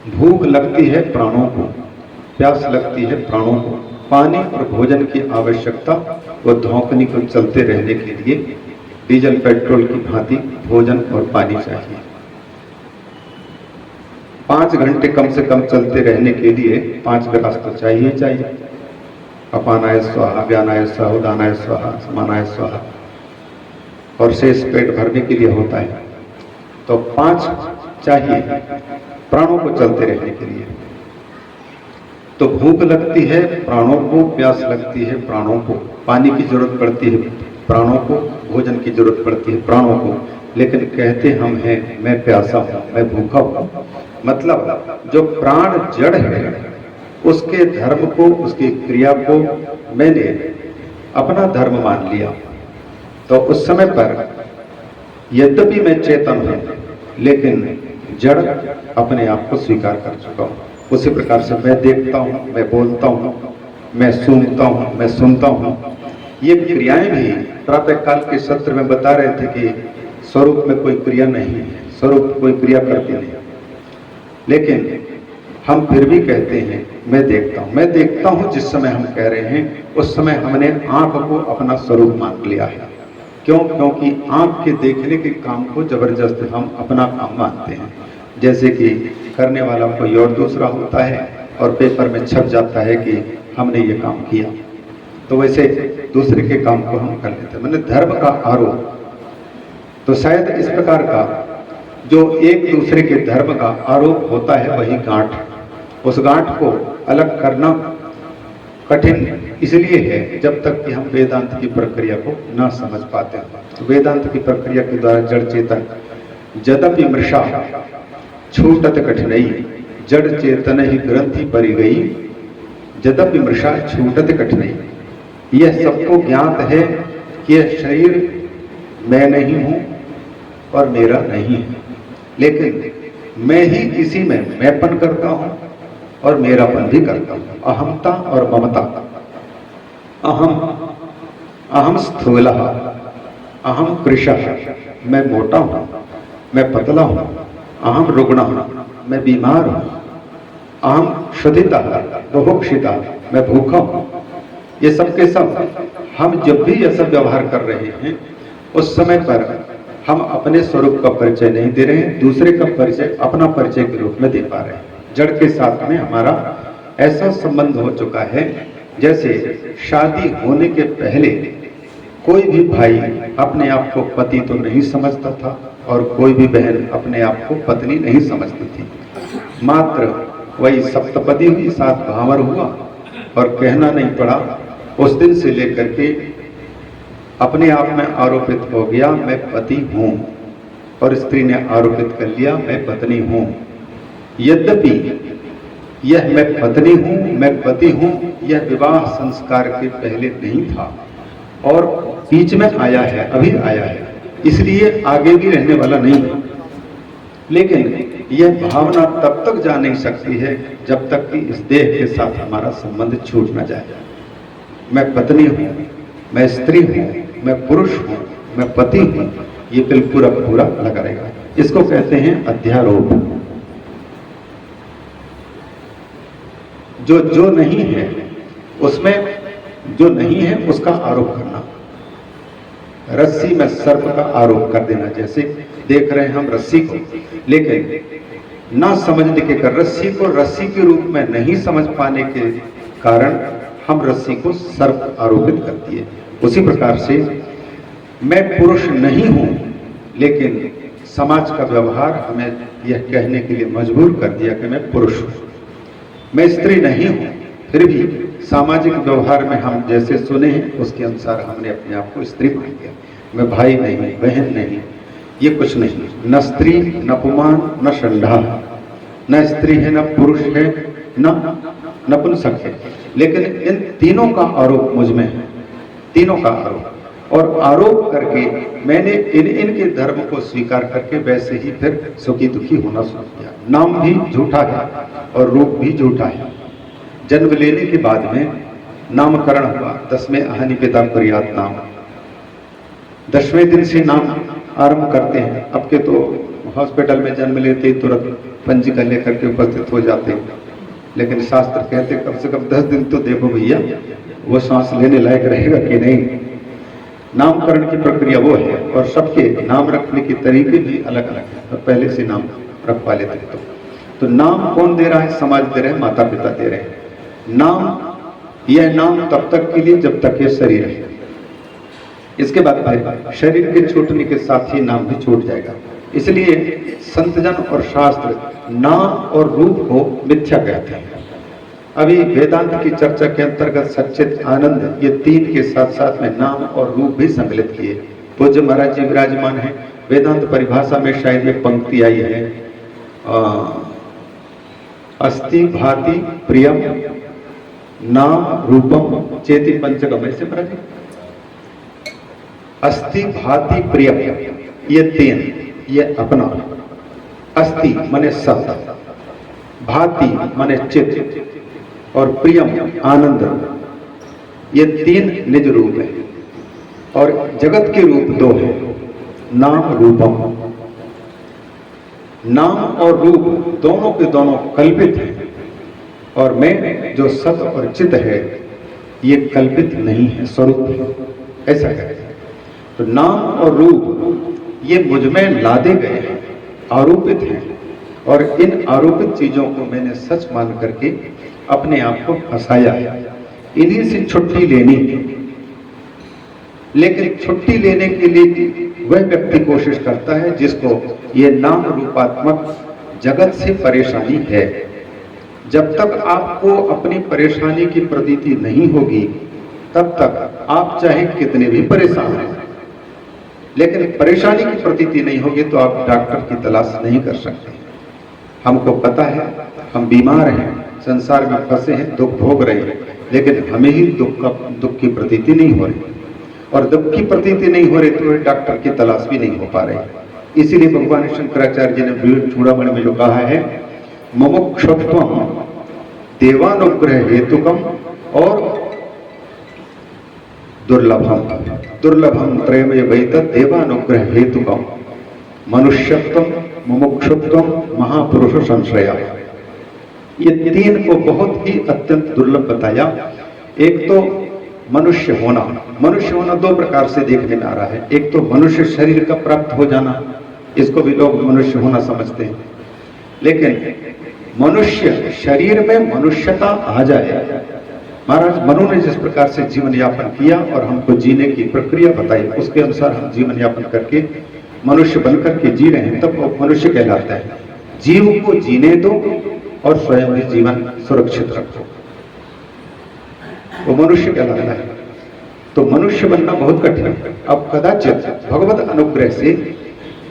भूख लगती है प्राणों को, प्यास लगती है प्राणों को। पानी और भोजन की आवश्यकता वो धौंकनी को चलते रहने के लिए डीजल पेट्रोल की भांति भोजन और पानी चाहिए। 5 घंटे कम से कम चलते रहने के लिए 5 गिलास तो चाहिए। अपानाय स्वाहा, व्यानाय स्वाहा, उदानाय स्वाहा, समानाय स्वाहा, और शेष पेट भरने के लिए होता है। तो 5 चाहिए प्राणों को चलते रहने के लिए। तो भूख लगती है प्राणों को, प्यास लगती है प्राणों को, पानी की जरूरत पड़ती है प्राणों को, भोजन की जरूरत पड़ती है प्राणों को। लेकिन कहते हम हैं मैं प्यासा हूं, मैं भूखा हूं। मतलब जो प्राण जड़ है उसके धर्म को, उसकी क्रिया को मैंने अपना धर्म मान लिया। तो उस समय पर यद्यपि मैं चेतन हूं, लेकिन जड़ अपने आप को स्वीकार कर चुका हूं। उसी प्रकार से मैं देखता हूं, मैं बोलता हूं, मैं सूंघता हूं, मैं सुनता हूं। ये क्रियाएं भी प्रातः काल के सत्र में बता रहे थे कि स्वरूप में कोई क्रिया नहीं है, स्वरूप कोई क्रिया करती नहीं। लेकिन हम फिर भी कहते हैं मैं देखता हूं। मैं देखता हूं जिस समय हम कह रहे हैं, उस समय हमने आंख को अपना स्वरूप मान लिया है। क्यों? क्योंकि आंख के देखने के काम को जबरदस्त हम अपना काम मानते हैं। जैसे कि करने वाला कोई और दूसरा होता है और पेपर में छप जाता है कि हमने ये काम किया। तो तो वैसे दूसरे के काम को हम कर लेते हैं। मैंने धर्म का आरोप, तो शायद इस प्रकार का जो एक दूसरे के धर्म का आरोप होता है वही गांठ, उस गांठ को अलग करना कठिन इसलिए है जब तक कि हम वेदांत की प्रक्रिया को ना समझ पाते हैं। तो वेदांत की प्रक्रिया के द्वारा जड़ चेतन यद्यपि मृषा छूटत कठिनाई, जड़ चेतन ही ग्रंथि परी गई, यद्यपि मृषा छूटत कठिनाई। यह सबको ज्ञात है कि यह शरीर मैं नहीं हूं और मेरा नहीं है, लेकिन मैं ही इसी में मैंपन करता हूं और मेरापन भी करता हूं। अहमता और ममता, अहम स्थूल, अहम कृशः, मैं मोटा हूं, मैं पतला हूं, अहम रुग्ण, मैं बीमार हूं, अहम क्षुधिता बुभुक्षिता, मैं भूखा हूं। ये सब के सब हम जब भी यह सब व्यवहार कर रहे हैं उस समय पर हम अपने स्वरूप का परिचय नहीं दे रहे हैं, दूसरे का परिचय अपना परिचय के रूप में दे पा रहे हैं। जड़ के साथ में हमारा ऐसा संबंध हो चुका है जैसे शादी होने के पहले कोई भी भाई अपने आप को पति तो नहीं समझता था और कोई भी बहन अपने आप को पत्नी नहीं समझती थी। मात्र वही सप्तपदी हुई, 7 भावर हुआ और कहना नहीं पड़ा। उस दिन से लेकर के अपने आप में आरोपित हो गया मैं पति हूं, और स्त्री ने आरोपित कर लिया मैं पत्नी हूं। यद्यपि यह मैं पत्नी हूं, मैं पति हूं, यह विवाह संस्कार के पहले नहीं था और बीच में आया है, अभी आया है, इसलिए आगे भी रहने वाला नहीं है। लेकिन यह भावना तब तक जा नहीं सकती है जब तक कि इस देह के साथ हमारा संबंध छूट न जाए। मैं पत्नी हूं, मैं स्त्री हूं, मैं पुरुष हूं, मैं पति हूं, ये बिल्कुल पूरा लगा रहेगा। इसको कहते हैं अध्यारोप। जो नहीं है उसमें जो नहीं है उसका आरोप करना, रस्सी में सर्प का आरोप कर देना। जैसे देख रहे हैं हम रस्सी को, लेकिन ना समझने के कारण रस्सी को रस्सी के रूप में नहीं समझ पाने के कारण हम रस्सी को सर्प आरोपित करती है। उसी प्रकार से मैं पुरुष नहीं हूं, लेकिन समाज का व्यवहार हमें यह कहने के लिए मजबूर कर दिया कि मैं पुरुष हूं। मैं स्त्री नहीं हूं, फिर भी सामाजिक व्यवहार में हम जैसे सुने हैं उसके अनुसार हमने अपने आप को स्त्री मान लिया। मैं भाई नहीं, बहन नहीं, ये कुछ नहीं, न स्त्री न पुमान न षंढा, न स्त्री है न पुरुष है न नपुंसक है, लेकिन इन तीनों का आरोप मुझ में है, तीनों का आरोप। और आरोप करके मैंने इनके धर्म को स्वीकार करके वैसे ही फिर सुखी दुखी होना शुरू किया। नाम भी झूठा है और रूप भी झूठा है। जन्म लेने के बाद में नामकरण हुआ, 10वें अहनि पिता कुर्यात नाम, 10वें दिन से नाम आरंभ करते हैं। अब के तो हॉस्पिटल में जन्म लेते ही तुरंत पंजिका लेकर के उपस्थित हो जाते हैं, लेकिन शास्त्र कहते कम से कम 10 दिन तो देखो भैया वो सांस लेने लायक रहेगा कि नहीं। नामकरण की प्रक्रिया वो है, और सबके नाम रखने के तरीके भी अलग अलग है, तो पहले से नाम रखवा लेते हैं। तो नाम कौन दे रहा है? समाज दे रहे हैं, माता पिता दे रहे हैं। नाम, यह नाम तब तक के लिए जब तक ये शरीर है, इसके बाद शरीर के छूटने के साथ ही नाम भी छूट जाएगा। इसलिए संतजन और शास्त्र नाम और रूप को मिथ्या कहते हैं। अभी वेदांत की चर्चा के अंतर्गत सच्चित आनंद, ये 3 के साथ साथ में नाम और रूप भी सम्मिलित किए। पूज्य महाराज जी विराजमान है। वेदांत परिभाषा में शायद ये पंक्ति आई है, अस्ति भाति प्रियम नाम रूपम चेति पंचगम। ऐसे महाराज जी, अस्ति भाति प्रियम, ये 3, ये अपना। अस्ति माने सत्य, भाति माने चित्त, और प्रियम आनंद, ये 3 निज रूप है। और जगत के रूप 2 है, नाम रूपम। नाम और रूप दोनों के दोनों कल्पित हैं, और मैं जो सत और चित है ये कल्पित नहीं है, स्वरूप है, ऐसा कहते हैं। तो नाम और रूप ये मुझ में लादे गए हैं, आरोपित हैं, और इन आरोपित चीजों को मैंने सच मान करके अपने आप को फंसाया है। इन्हीं से छुट्टी लेनी है। लेकिन छुट्टी लेने के लिए वह व्यक्ति कोशिश करता है जिसको ये नाम रूपात्मक जगत से परेशानी है। जब तक आपको अपनी परेशानी की प्रतीति नहीं होगी तब तक आप चाहे कितने भी परेशान हैं, लेकिन परेशानी की प्रतीति नहीं होगी तो आप डॉक्टर की तलाश नहीं कर सकते। हमको पता है हम बीमार हैं, संसार में फंसे हैं, दुख भोग रहे हैं, लेकिन हमें ही दुख की प्रतीति नहीं हो रही, और दुख की प्रतीति नहीं हो रही तो डॉक्टर की तलाश भी नहीं हो पा रही। इसीलिए भगवान शंकराचार्य जी ने विवेक चूड़ामणि में जो कहा है, मुमुक्षुत्वम देवानुग्रह हेतुकम और दुर्लभम प्रेम वैतत् देवानुग्रह हेतुकम मनुष्यत्वम मुमुक्षुत्वम महापुरुष संश्रया। ये तीन को बहुत ही अत्यंत दुर्लभ बताया। एक तो मनुष्य होना दो प्रकार से देखने में आ रहा है। एक तो मनुष्य शरीर का प्राप्त हो जाना, इसको भी लोग मनुष्य होना समझते हैं, लेकिन मनुष्य शरीर में मनुष्यता आ जाए। महाराज मनु ने जिस प्रकार से जीवन यापन किया और हमको जीने की प्रक्रिया बताई, उसके अनुसार हम जीवन यापन करके मनुष्य बनकर के जी रहे हैं, तब वो मनुष्य कहलाता है। जीव को जीने दो और स्वयं भी जीवन सुरक्षित रखो, वो मनुष्य कहलाता है। तो मनुष्य बनना बहुत कठिन है। अब कदाचित भगवत अनुग्रह से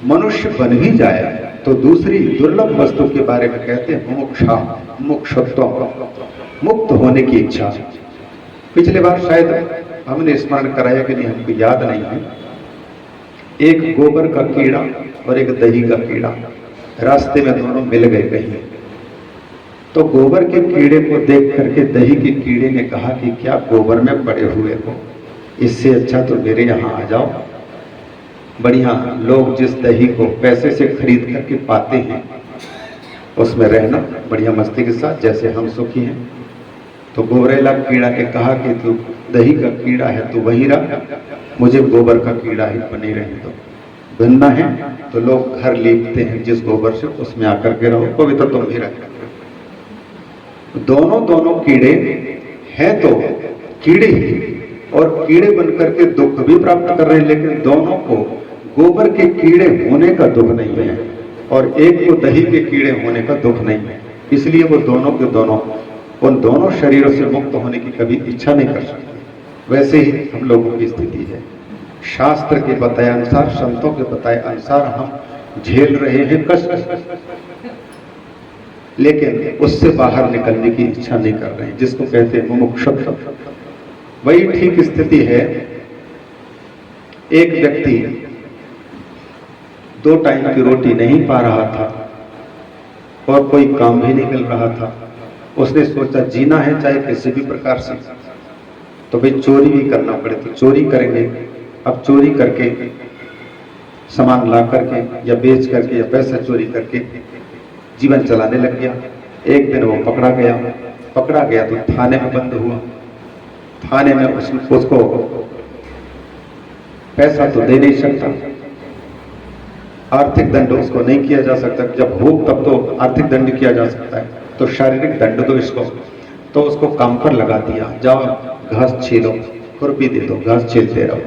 मनुष्य बन भी जाए तो दूसरी दुर्लभ वस्तु के बारे में कहते हैं मुमुक्षुत्व, मुक्त होने की इच्छा। पिछले बार शायद हमने स्मरण कराया कि नहीं, हमको याद नहीं है। एक गोबर का कीड़ा और एक दही का कीड़ा रास्ते में दोनों मिल गए कहीं, तो गोबर के कीड़े को देख करके दही के कीड़े ने कहा कि क्या गोबर में पड़े हुए हो, इससे अच्छा तो मेरे यहाँ आ जाओ। बढ़िया लोग जिस दही को पैसे से खरीद करके पाते हैं उसमें रहना बढ़िया मस्ती के साथ, जैसे हम सुखी हैं। तो गोबरेला कीड़ा ने कहा कि तू दही का कीड़ा है, तू वहीं रह, मुझे गोबर का कीड़ा ही बने रहने दो। बनना है तो लोग घर लीपते हैं जिस गोबर से, उसमें आकर के रहो, पवित्र तुम भी रह। दोनों कीड़े हैं तो कीड़े ही, और कीड़े बनकर के दुख भी प्राप्त कर रहे हैं, लेकिन दोनों को गोबर के कीड़े होने का दुख नहीं है और एक को दही के कीड़े होने का दुख नहीं है। इसलिए वो दोनों के दोनों उन दोनों शरीरों से मुक्त होने की कभी इच्छा नहीं कर सकते। वैसे ही हम लोगों की स्थिति है। शास्त्र के बताए अनुसार, संतों के बताए अनुसार हम झेल रहे हैं कष्ट, लेकिन उससे बाहर निकलने की इच्छा नहीं कर रहे हैं, जिसको कहते हैं मुमुक्षुत्व। वही ठीक स्थिति है। एक व्यक्ति 2 टाइम की रोटी नहीं पा रहा था और कोई काम भी नहीं मिल रहा था। उसने सोचा जीना है चाहे किसी भी प्रकार से, तो भाई चोरी भी करना पड़े तो चोरी करेंगे। अब चोरी करके सामान ला करके या बेच करके या पैसा चोरी करके जीवन चलाने लग गया। एक दिन वो पकड़ा गया तो थाने में बंद हुआ। थाने में उसको पैसा तो दे नहीं सकता, आर्थिक दंड उसको नहीं किया जा सकता। जब हो तब तो आर्थिक दंड किया जा सकता है, तो शारीरिक दंड दो इसको। तो उसको काम पर लगा दिया, जाओ घास छीलो, खुरपी दे दो, घास छीलते रहो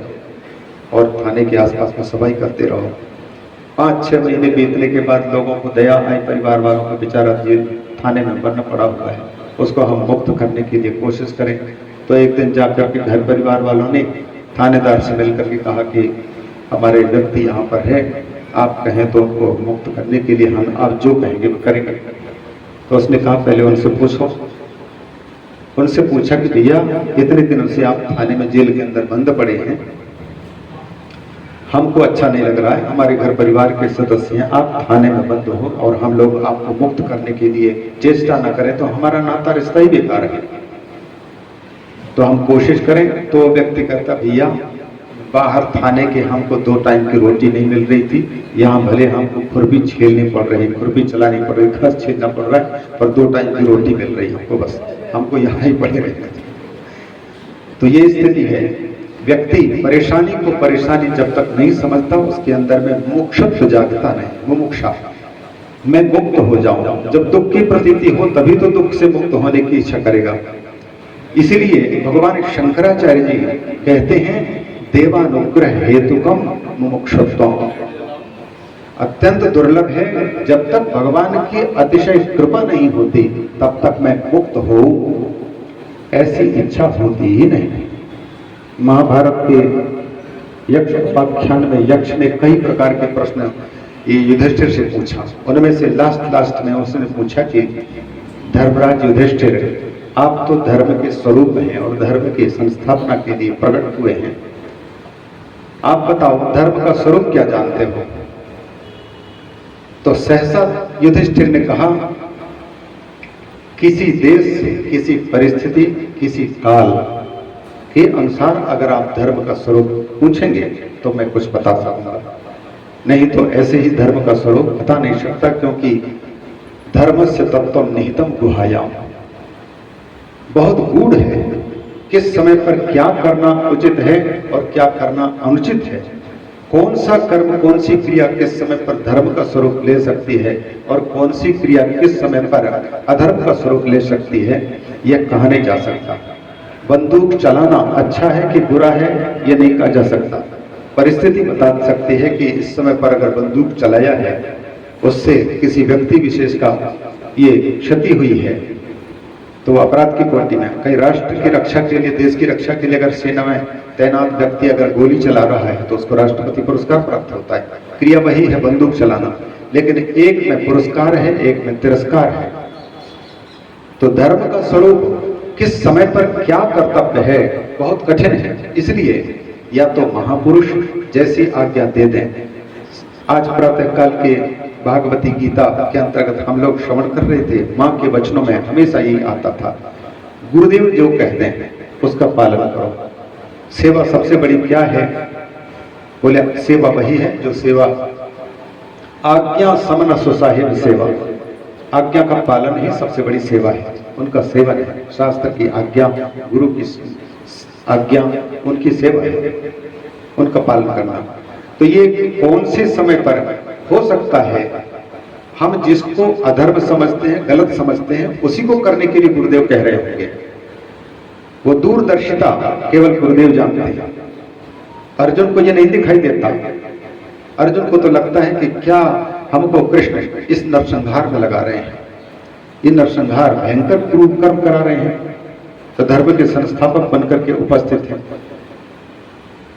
और थाने के आसपास में सफाई करते रहो। 5-6 महीने बीतने के बाद लोगों को दया आई, परिवार वालों को, बेचारा जेल थाने में बंद पड़ा हुआ है, उसको हम मुक्त करने के लिए कोशिश करें। तो एक दिन जाकर के घर परिवार वालों ने थानेदार से मिलकर के कहा कि हमारे व्यक्ति यहाँ पर है, आप कहें तो उनको मुक्त करने के लिए हम आप जो कहेंगे वो करेंगे। तो उसने कहा पहले उनसे पूछो। उनसे पूछा कि भैया इतने दिनों से आप थाने में जेल के अंदर बंद पड़े हैं, हमको अच्छा नहीं लग रहा है, हमारे घर परिवार के सदस्य हैं, आप थाने में बंद हो और हम लोग आपको मुक्त करने के लिए चेष्टा न करें तो हमारा नाता रिश्ता ही बेकार है, तो हम कोशिश करें। तो व्यक्ति कहता भैया बाहर थाने के हमको 2 टाइम की रोटी नहीं मिल रही थी, यहाँ भले हमको खुरपी छीलनी पड़ रही, खुरपी चलानी पड़ रही, घास छीलना पड़ रहा है, पर 2 टाइम की रोटी मिल रही हमको, बस हमको यहाँ ही पड़े रहना। तो ये स्थिति है। व्यक्ति परेशानी को परेशानी जब तक नहीं समझता उसके अंदर में मुमुक्षुत्व जागता नहीं, मुमुक्षा, मैं मुक्त हो जाऊं। जब दुख की प्रतीति हो तभी तो दुख से मुक्त होने की इच्छा करेगा। इसलिए भगवान शंकराचार्य जी कहते हैं देवानुग्रह हेतुकम मुमुक्षुत्वम, अत्यंत दुर्लभ है, जब तक भगवान की अतिशय कृपा नहीं होती तब तक मैं मुक्त हो, ऐसी इच्छा होती ही नहीं। महाभारत के यक्ष उपाख्यान में यक्ष ने कई प्रकार के प्रश्न ये युधिष्ठिर से पूछा। उनमें से लास्ट में उसने पूछा कि धर्मराज युधिष्ठिर, आप तो धर्म के स्वरूप हैं और धर्म की संस्थापना के लिए प्रकट हुए हैं, आप बताओ धर्म का स्वरूप क्या जानते हो? तो सहसा युधिष्ठिर ने कहा, किसी देश से, किसी परिस्थिति, किसी काल के अनुसार अगर आप धर्म का स्वरूप पूछेंगे तो मैं कुछ बता सकूंगा, नहीं तो ऐसे ही धर्म का स्वरूप बता नहीं सकता, क्योंकि धर्म से तत्व निहितम गुहायाम, बहुत गूढ़ है। किस समय पर क्या करना उचित है और क्या करना अनुचित है, कौन सा कर्म, कौन सी क्रिया किस समय पर धर्म का स्वरूप ले सकती है और कौन सी क्रिया किस समय पर अधर्म का स्वरूप ले सकती है, यह कहा नहीं जा सकता। बंदूक चलाना अच्छा है कि बुरा है, यह नहीं कहा जा सकता। परिस्थिति बता सकती है कि इस समय पर अगर बंदूक चलाया है उससे किसी व्यक्ति विशेष का ये क्षति हुई है तो अपराध की कोटि में। कई राष्ट्र की रक्षा के लिए, देश की रक्षा के लिए अगर सेना में तैनात व्यक्ति अगर गोली चला रहा है तो उसको राष्ट्रपति पुरस्कार प्राप्त होता है। क्रिया वही है बंदूक चलाना, लेकिन एक में पुरस्कार है, एक में तिरस्कार है। तो धर्म का स्वरूप किस समय पर क्या कर्तव्य है बहुत कठिन है। इसलिए या तो महापुरुष जैसी आज्ञा दे दें। आज प्रातःकाल के भागवती गीता के अंतर्गत हम लोग श्रवण कर रहे थे, माँ के वचनों में हमेशा यही आता था, गुरुदेव जो कहते हैं उसका पालन करो। सेवा सबसे बड़ी क्या है? बोले सेवा वही है जो सेवा आज्ञा समन सुसाहिब सेवा, आज्ञा का पालन ही सबसे बड़ी सेवा है, उनका सेवन है। शास्त्र की आज्ञा, गुरु की आज्ञा, उनकी सेवा है, उनका पालन करना। तो ये कौन से समय पर हो सकता है? हम जिसको अधर्म समझते हैं, गलत समझते हैं, उसी को करने के लिए गुरुदेव कह रहे होंगे। वो दूरदर्शिता केवल गुरुदेव जानते हैं। अर्जुन को ये नहीं दिखाई देता। अर्जुन को तो लगता है कि क्या हमको कृष्ण इस नरसंहार में लगा रहे हैं, ये नरसंहार भयंकर क्रूर कर्म करा रहे हैं, तो धर्म के संस्थापक बनकर के उपस्थित हैं।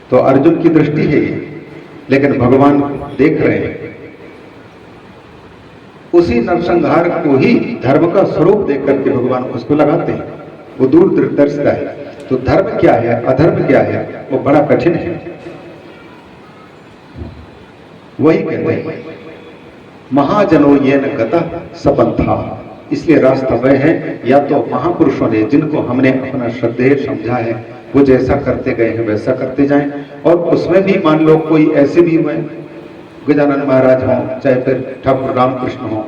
तो अर्जुन की दृष्टि है ये, लेकिन भगवान देख रहे हैं। उसी नरसंहार को ही धर्म का स्वरूप देख करके भगवान उसको लगाते हैं। वो दूरदर्शिता है। तो धर्म क्या है, अधर्म क्या है, वो बड़ा कठिन है। वही कहते हैं महाजनो ये न गता सपंथा। इसलिए रास्ता वह है, या तो महापुरुषों ने जिनको हमने अपना श्रद्धेय समझा है वो जैसा करते गए हैं वैसा करते जाएं। और उसमें भी मान लो कोई ऐसे भी हुए, गजानन महाराज हों चाहे फिर ठाकुर रामकृष्ण हों,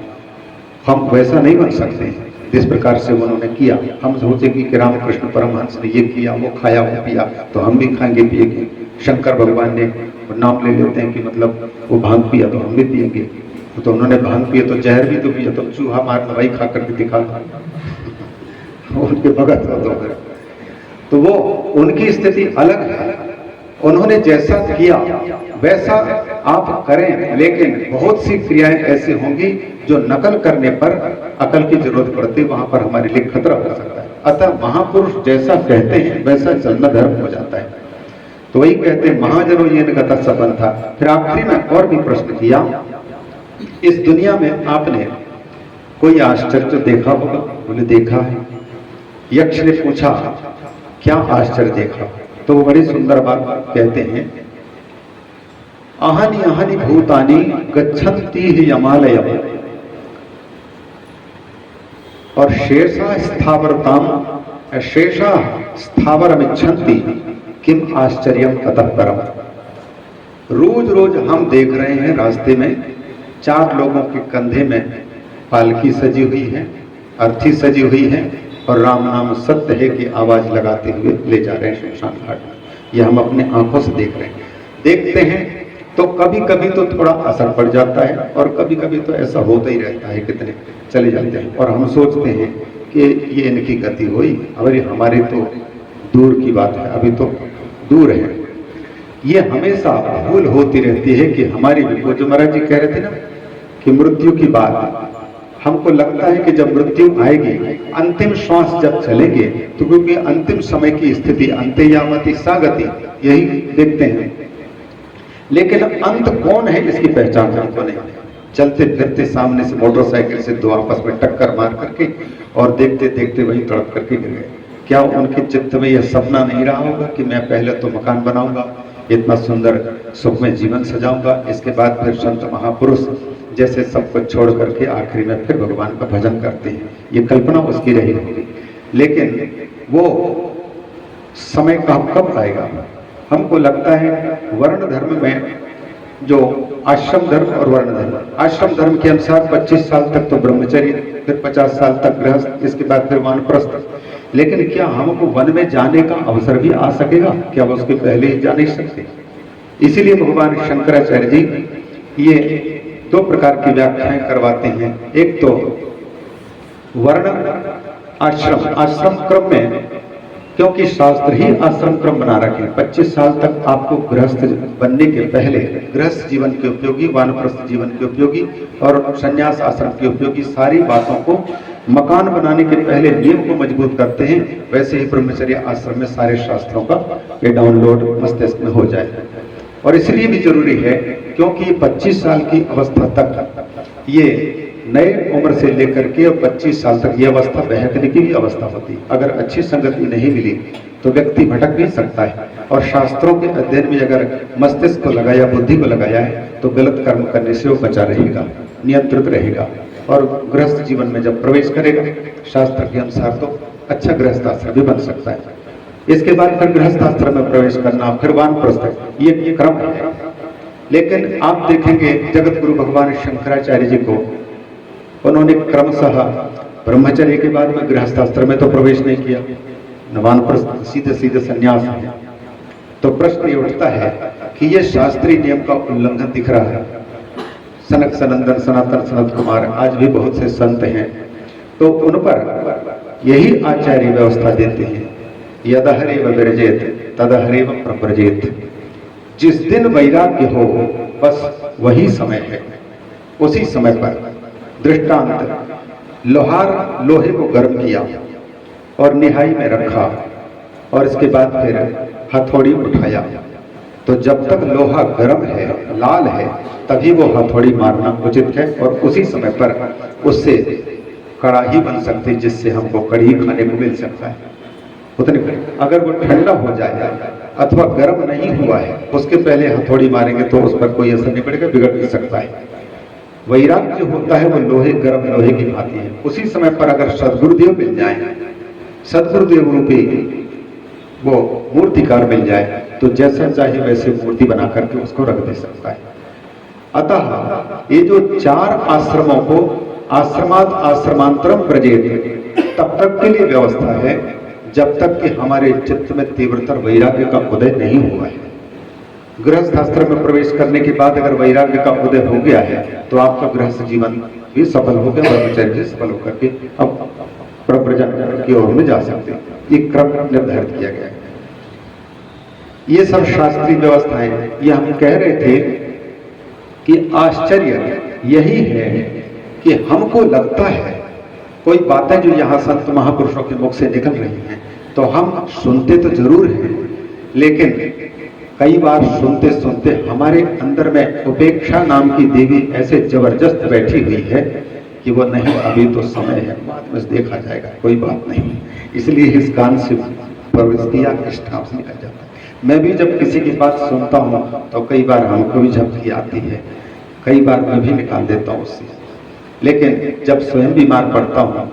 हम वैसा नहीं बन सकते हैं जिस प्रकार से उन्होंने किया। हम सोचेंगे कि रामकृष्ण परमहंस ने ये किया, वो खाया, वो पिया, तो हम भी खाएंगे पिएंगे। शंकर भगवान ने नाम ले लेते हैं कि मतलब वो भांग पिया तो हम भी पिएंगे, तो उन्होंने भांग पिया तो जहर भी तो पिया, तो चूहा मार दवाई खा करके दिखा उनके भगत तो वो उनकी स्थिति अलग है। उन्होंने जैसा किया वैसा आप करें, लेकिन बहुत सी क्रियाएं ऐसी होंगी जो नकल करने पर अकल की जरूरत पड़ती, वहां पर हमारे लिए खतरा हो सकता है। अतः महापुरुष जैसा कहते हैं वैसा चलना धर्म हो जाता है। तो वही कहते हैं महाजनो ये न गता सपंथा। फिर आखिरी में और भी प्रश्न किया, इस दुनिया में आपने कोई आश्चर्य देखा होगा? बोले देखा है। यक्ष ने पूछा क्या आश्चर्य देखा? तो वो बड़ी सुंदर बात कहते हैं, आहनि आहनि भूतानि गच्छन्ति हि यमालयम और शेषा स्थावरताम शेषा स्थावरमिच्छन्ति किम आश्चर्यम ततः परम। रोज रोज हम देख रहे हैं रास्ते में 4 लोगों के कंधे में पालकी सजी हुई है, अर्थी सजी हुई है और राम नाम सत्य है की आवाज लगाते हुए ले जा रहे हैं शमशान घाट। ये हम अपने आंखों से देख रहे हैं। देखते हैं तो कभी कभी तो थोड़ा असर पड़ जाता है और कभी कभी तो ऐसा होता ही रहता है, कितने चले जाते हैं। और हम सोचते हैं कि ये इनकी गति हुई, और ये हमारी तो दूर की बात है, अभी तो दूर है। ये हमेशा भूल होती रहती है कि हमारी भी, वो जो महाराज जी कह रहे थे ना कि मृत्यु की बात, हमको लगता है कि जब मृत्यु आएगी, अंतिम श्वास जब चलेंगे, तो क्योंकि अंतिम समय की स्थिति अंत्ययामति सागति यही देखते हैं, लेकिन अंत कौन है इसकी पहचान हमको नहीं। चलते फिरते सामने से मोटरसाइकिल से दो आपस में टक्कर मार करके और देखते देखते वही तड़प करके गिर गए। क्या उनके चित्त में यह सपना नहीं रहा होगा कि मैं पहले तो मकान बनाऊंगा, इतना सुंदर सुखमय जीवन सजाऊंगा, इसके बाद फिर संत महापुरुष जैसे सब कुछ छोड़ करके आखिरी में फिर भगवान का भजन करते हैं, ये कल्पना उसकी रही होगी। लेकिन वो समय कब आएगा? हमको लगता है वर्ण धर्म में जो आश्रम धर्म और वर्ण धर्म, आश्रम धर्म के अनुसार 25 साल तक तो ब्रह्मचर्य, फिर 50 साल तक गृहस्थ, इसके बाद फिर वानप्रस्थ। लेकिन क्या हमको वन में जाने का अवसर भी आ सकेगा? क्या वो उसके पहले ही जा नहीं सकते? इसीलिए भगवान शंकराचार्य जी ये दो प्रकार की व्याख्याएं करवाते हैं। एक तो वर्ण आश्रम, आश्रम क्रम में, क्योंकि शास्त्र ही आश्रम क्रम बना रखे। 25 साल तक आपको गृहस्थ बनने के पहले गृहस्थ जीवन के उपयोगी, वानप्रस्थ जीवन के उपयोगी और संन्यास आश्रम के उपयोगी सारी बातों को मकान बनाने के पहले नियम को मजबूत करते हैं। वैसे ही ब्रह्मचर्य आश्रम में सारे शास्त्रों का ये डाउनलोड मस्तिष्क में हो जाए। और इसलिए भी जरूरी है क्योंकि 25 साल की अवस्था तक ये नए उम्र से लेकर के 25 साल तक ये अवस्था बहकने की भी अवस्था होती है। अगर अच्छी संगति नहीं मिली तो व्यक्ति भटक भी सकता है। और शास्त्रों के अध्ययन में अगर मस्तिष्क को लगाया, बुद्धि को लगाया है, तो गलत कर्म करने से वो बचा रहेगा, नियंत्रित रहेगा। और गृहस्थ जीवन में जब प्रवेश करेगा शास्त्र के अनुसार तो अच्छा गृहस्थ आश्रम भी बन सकता है। इसके बाद फिर गृहस्थ आश्रम में प्रवेश करना, फिर वानप्रस्थ, ये क्रम है। लेकिन आप देखेंगे जगत गुरु भगवान शंकराचार्य जी को उन्होंने क्रमशः ब्रह्मचर्य के बाद में गृहस्थाश्रम में तो प्रवेश नहीं किया, न वानप्रस्थ, सीधे सीधे संन्यास है। तो प्रश्न ये उठता है कि ये शास्त्रीय नियम का उल्लंघन दिख रहा है। सनक सनंदन सनातन सनत कुमार आज भी बहुत से संत हैं, तो उन पर यही आचार्य व्यवस्था देते हैं, यदहरेव विरजेत तदहरेव प्रव्रजेत। जिस दिन वैराग्य हो बस वही समय है, उसी समय पर। दृष्टांत, लोहार लोहे को गर्म किया और निहाई में रखा और इसके बाद फिर हथौड़ी उठाया, तो जब तक लोहा गर्म है, लाल है, तभी वो हथौड़ी मारना उचित है। और उसी समय पर उससे कड़ाही बन सकती है जिससे हमको कड़ी खाने को मिल सकता है। उतने अगर वो ठंडा हो जाए अथवा गर्म नहीं हुआ है, उसके पहले हथौड़ी मारेंगे तो उस पर कोई असर नहीं पड़ेगा, बिगड़ भी सकता है। वैराग्य जो होता है वो लोहे, गर्म लोहे की भांति है। उसी समय पर अगर सद्गुरुदेव मिल जाए, सद्गुरुदेव रूपी वो मूर्तिकार मिल जाए, तो जैसा चाहे वैसे मूर्ति बना करके उसको रख दे सकता है। अतः ये जो 4 आश्रमों को आश्रमात आश्रमांतरम प्रजेत तब तक के लिए व्यवस्था है जब तक कि हमारे चित्त में तीव्रतर वैराग्य का उदय नहीं हुआ है। गृहस्थ आश्रम में प्रवेश करने के बाद अगर वैराग्य का उदय हो गया है तो आपका गृहस्थ जीवन भी सफल हो गया, ब्रह्मचर्य भी सफल होकर के अब प्रव्रजन की ओर में जा सकते हैं। ये क्रम निर्धारित किया गया है। ये सब शास्त्रीय व्यवस्थाएं, ये हम कह रहे थे कि आश्चर्य यही है कि हमको लगता है कोई बातें जो यहाँ संत महापुरुषों के मुख से निकल रही हैं तो हम सुनते तो जरूर हैं, लेकिन कई बार सुनते सुनते हमारे अंदर में उपेक्षा नाम की देवी ऐसे जबरदस्त बैठी हुई है कि वो नहीं, अभी तो समय है, बाद में देखा जाएगा, कोई बात नहीं। इसलिए इस कान से प्रवेश किया, इस नाम से निकल जाता है। मैं भी जब किसी की बात सुनता हूँ तो कई बार हमको भी झपकी आती है, कई बार मैं भी निकाल देता हूँ उससे। लेकिन जब स्वयं बीमार पड़ता हूँ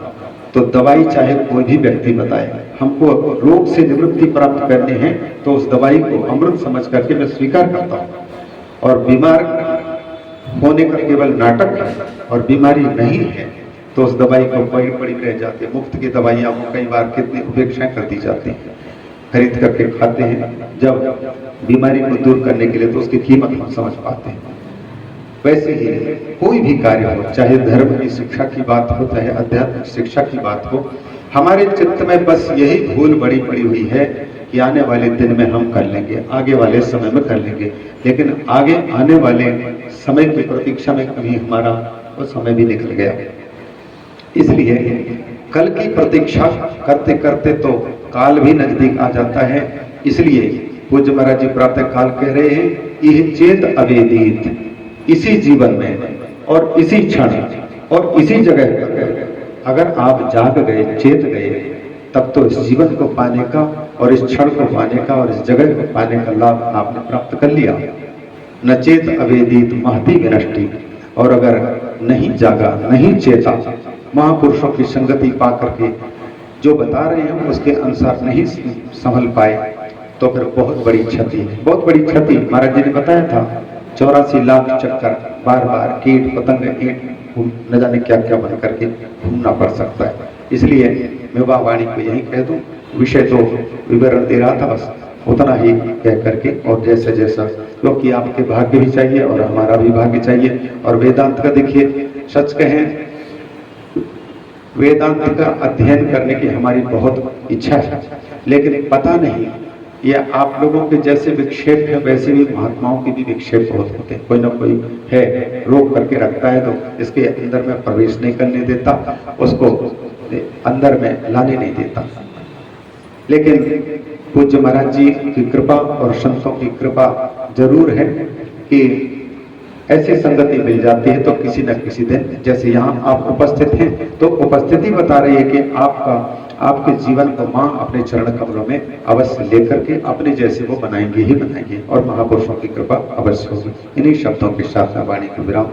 तो दवाई चाहे कोई भी व्यक्ति बताए, हमको रोग से निवृत्ति प्राप्त करनी है तो उस दवाई को अमृत समझ करके मैं स्वीकार करता हूँ। और बीमार होने का केवल नाटक है और बीमारी नहीं है तो उस दवाई को पड़ी पड़ी रह जाती है। मुफ्त की दवाइयाँ को कई बार कितनी उपेक्षाएं कर दी जाती हैं, खरीद करके खाते हैं। जब बीमारी को दूर करने के लिए तो उसकी कीमत हम समझ पाते हैं। वैसे ही कोई भी कार्य हो, चाहे धर्म की शिक्षा की बात हो, चाहे आध्यात्मिक शिक्षा की बात हो, हमारे चित्त में बस यही भूल बड़ी पड़ी हुई है कि आने वाले दिन में हम कर लेंगे, आगे वाले समय में कर लेंगे। लेकिन आगे आने वाले समय की प्रतीक्षा में कभी हमारा वो समय भी निकल गया। इसलिए कल की प्रतीक्षा करते करते तो काल भी नजदीक आ जाता है। इसलिए पूज्य महाराज जी प्रातः काल कह रहे हैं, यह चेत अवेदित, इसी जीवन में और इसी क्षण और इसी जगह पर अगर आप जाग गए, चेत गए, तब तो इस जीवन को पाने का और इस क्षण को पाने का और इस जगह को पाने का लाभ आपने प्राप्त कर लिया। न चेत अवेदित महती विनष्टि, और अगर नहीं जागा, नहीं चेता, महापुरुषों की संगति पा करके जो बता रहे हैं उसके अनुसार नहीं संभल पाए, तो फिर बहुत बड़ी क्षति है, बहुत बड़ी क्षति। महाराज जी ने बताया था 84 लाख चक्कर, बार बार कीट पतंग ईंट न जाने क्या क्या बन करके घूमना पड़ सकता है। इसलिए मैं वाणी को यही कह दूं, विषय तो विवरण दे रहा था, बस उतना ही कह करके, और जैसा जैसा, क्योंकि आपके भाग्य भी चाहिए और हमारा भी भाग्य चाहिए। और वेदांत का देखिए, सच कहें वेदांत का अध्ययन करने की हमारी बहुत इच्छा है, लेकिन पता नहीं ये आप लोगों के जैसे विक्षेप है वैसे भी महात्माओं के भी विक्षेप बहुत होते हैं। कोई ना कोई है रोक करके रखता है, तो इसके अंदर में प्रवेश नहीं करने देता, उसको अंदर में लाने नहीं देता। लेकिन पूज्य महाराज जी की कृपा और संतों की कृपा जरूर है कि ऐसी संगति मिल जाती है, तो किसी न किसी दिन, जैसे यहाँ आप उपस्थित हैं, तो उपस्थिति बता रही है कि आपके जीवन को माँ अपने चरण कमलों में अवश्य लेकर के अपने जैसे वो बनाएंगे ही बनाएंगे, और महापुरुषों की कृपा अवश्य होगी। इन्हीं शब्दों के साथ में वाणी को विराम।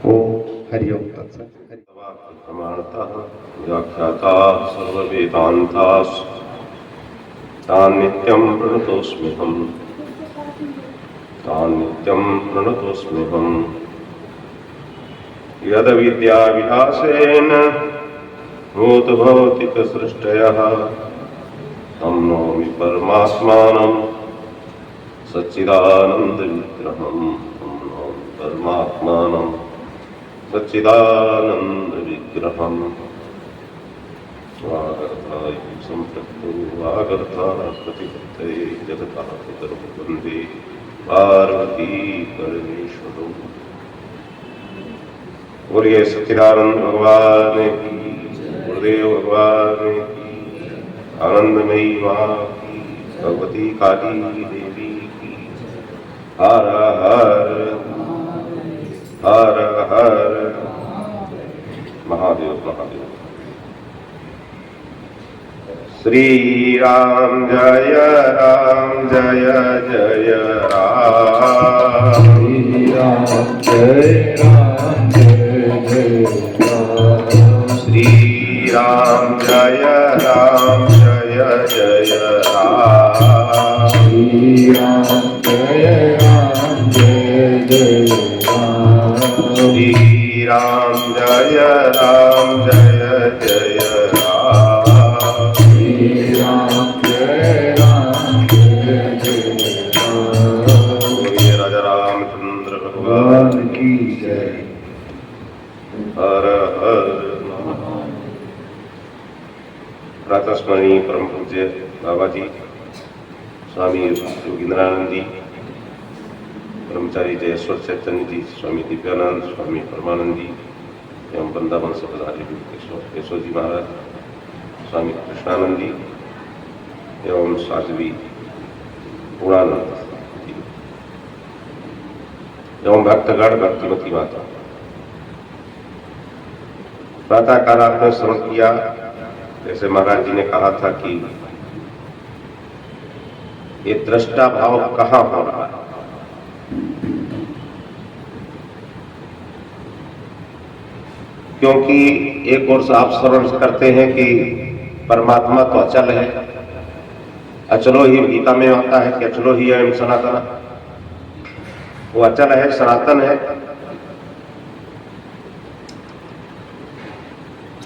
ओम हरि ओम तत्सत। व्याख्याता सर्ववेदांतास् तान् नित्यं प्रणतोऽस्म्यहम्, तान् नित्यं प्रणतोऽस्म्यहम्। यद्विद्याविलासेन भूतभौतिकसृष्टयः तं नौमि परमात्मानं सच्चिदानन्दविग्रहम्, तं नौमि परमात्मानं सच्चिदानन्दविग्रहम्। स्वागताय सम्पृक्तो वागर्थाप्रतिपत्तये जगतः पितरौ वन्दे पार्वती परमेश्वरौ। बोलिए सच्चिदानंद भगवान की, गुरुदेव भगवान की, आनंदमयी माँ की, भगवती काली देवी की। हर हर हर हर महादेव महादेव। श्री राम जय राम, जय जय राम। श्री राम जय राम, जय जय राम। श्री राम जय राम, जय जय राम। श्री राम जय राम, जय जय राम। श्री राम जय राम, जय जय राम। श्री राम जय राम, जय जय राम। बोलिए राजा रामचंद्र भगवान भगवान की जय। हर हर प्रातस्मरणीय परम पूज्य बाबा जी स्वामी योगींद्रानंद जी, ब्रह्मचारी जयेश्वर चैतन्य जी, स्वामी दिव्यानंद, स्वामी परमानंद जी एवं वृंदावन से पधारे केशव जी महाराज, स्वामी कृष्णानंद जी एवं साध्वी पूर्णानंद जी एवं भक्तगण, भक्तिमती माता। प्रातःकाल आपने श्रवण किया, जैसे महाराज जी ने कहा था कि ये दृष्टा भाव कहाँ हो रहा है। क्योंकि एक ओर से आप श्रवण करते हैं कि परमात्मा तो अचल है, अचलो ही गीता में आता है कि अचलो ही अयम सनातन, वो अचल है, सनातन है।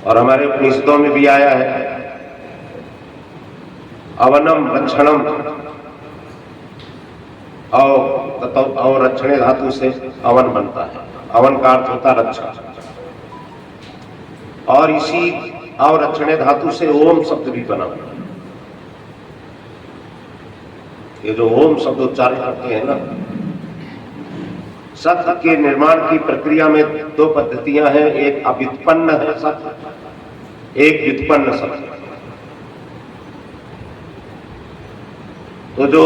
और हमारे उपनिषदों में भी आया है अवनम लक्षणम, और रक्षणे धातु से अवन बनता है। अवन का अर्थ होता रक्षा, और इसी अवरक्षणे धातु से ओम शब्द भी बना हुआ। ये जो ओम शब्द उच्चारण करते हैं ना, शब्द के निर्माण की प्रक्रिया में दो पद्धतियां हैं, एक अव्युत्पन्न है शब्द, एक व्युत्पन्न शब्द। तो जो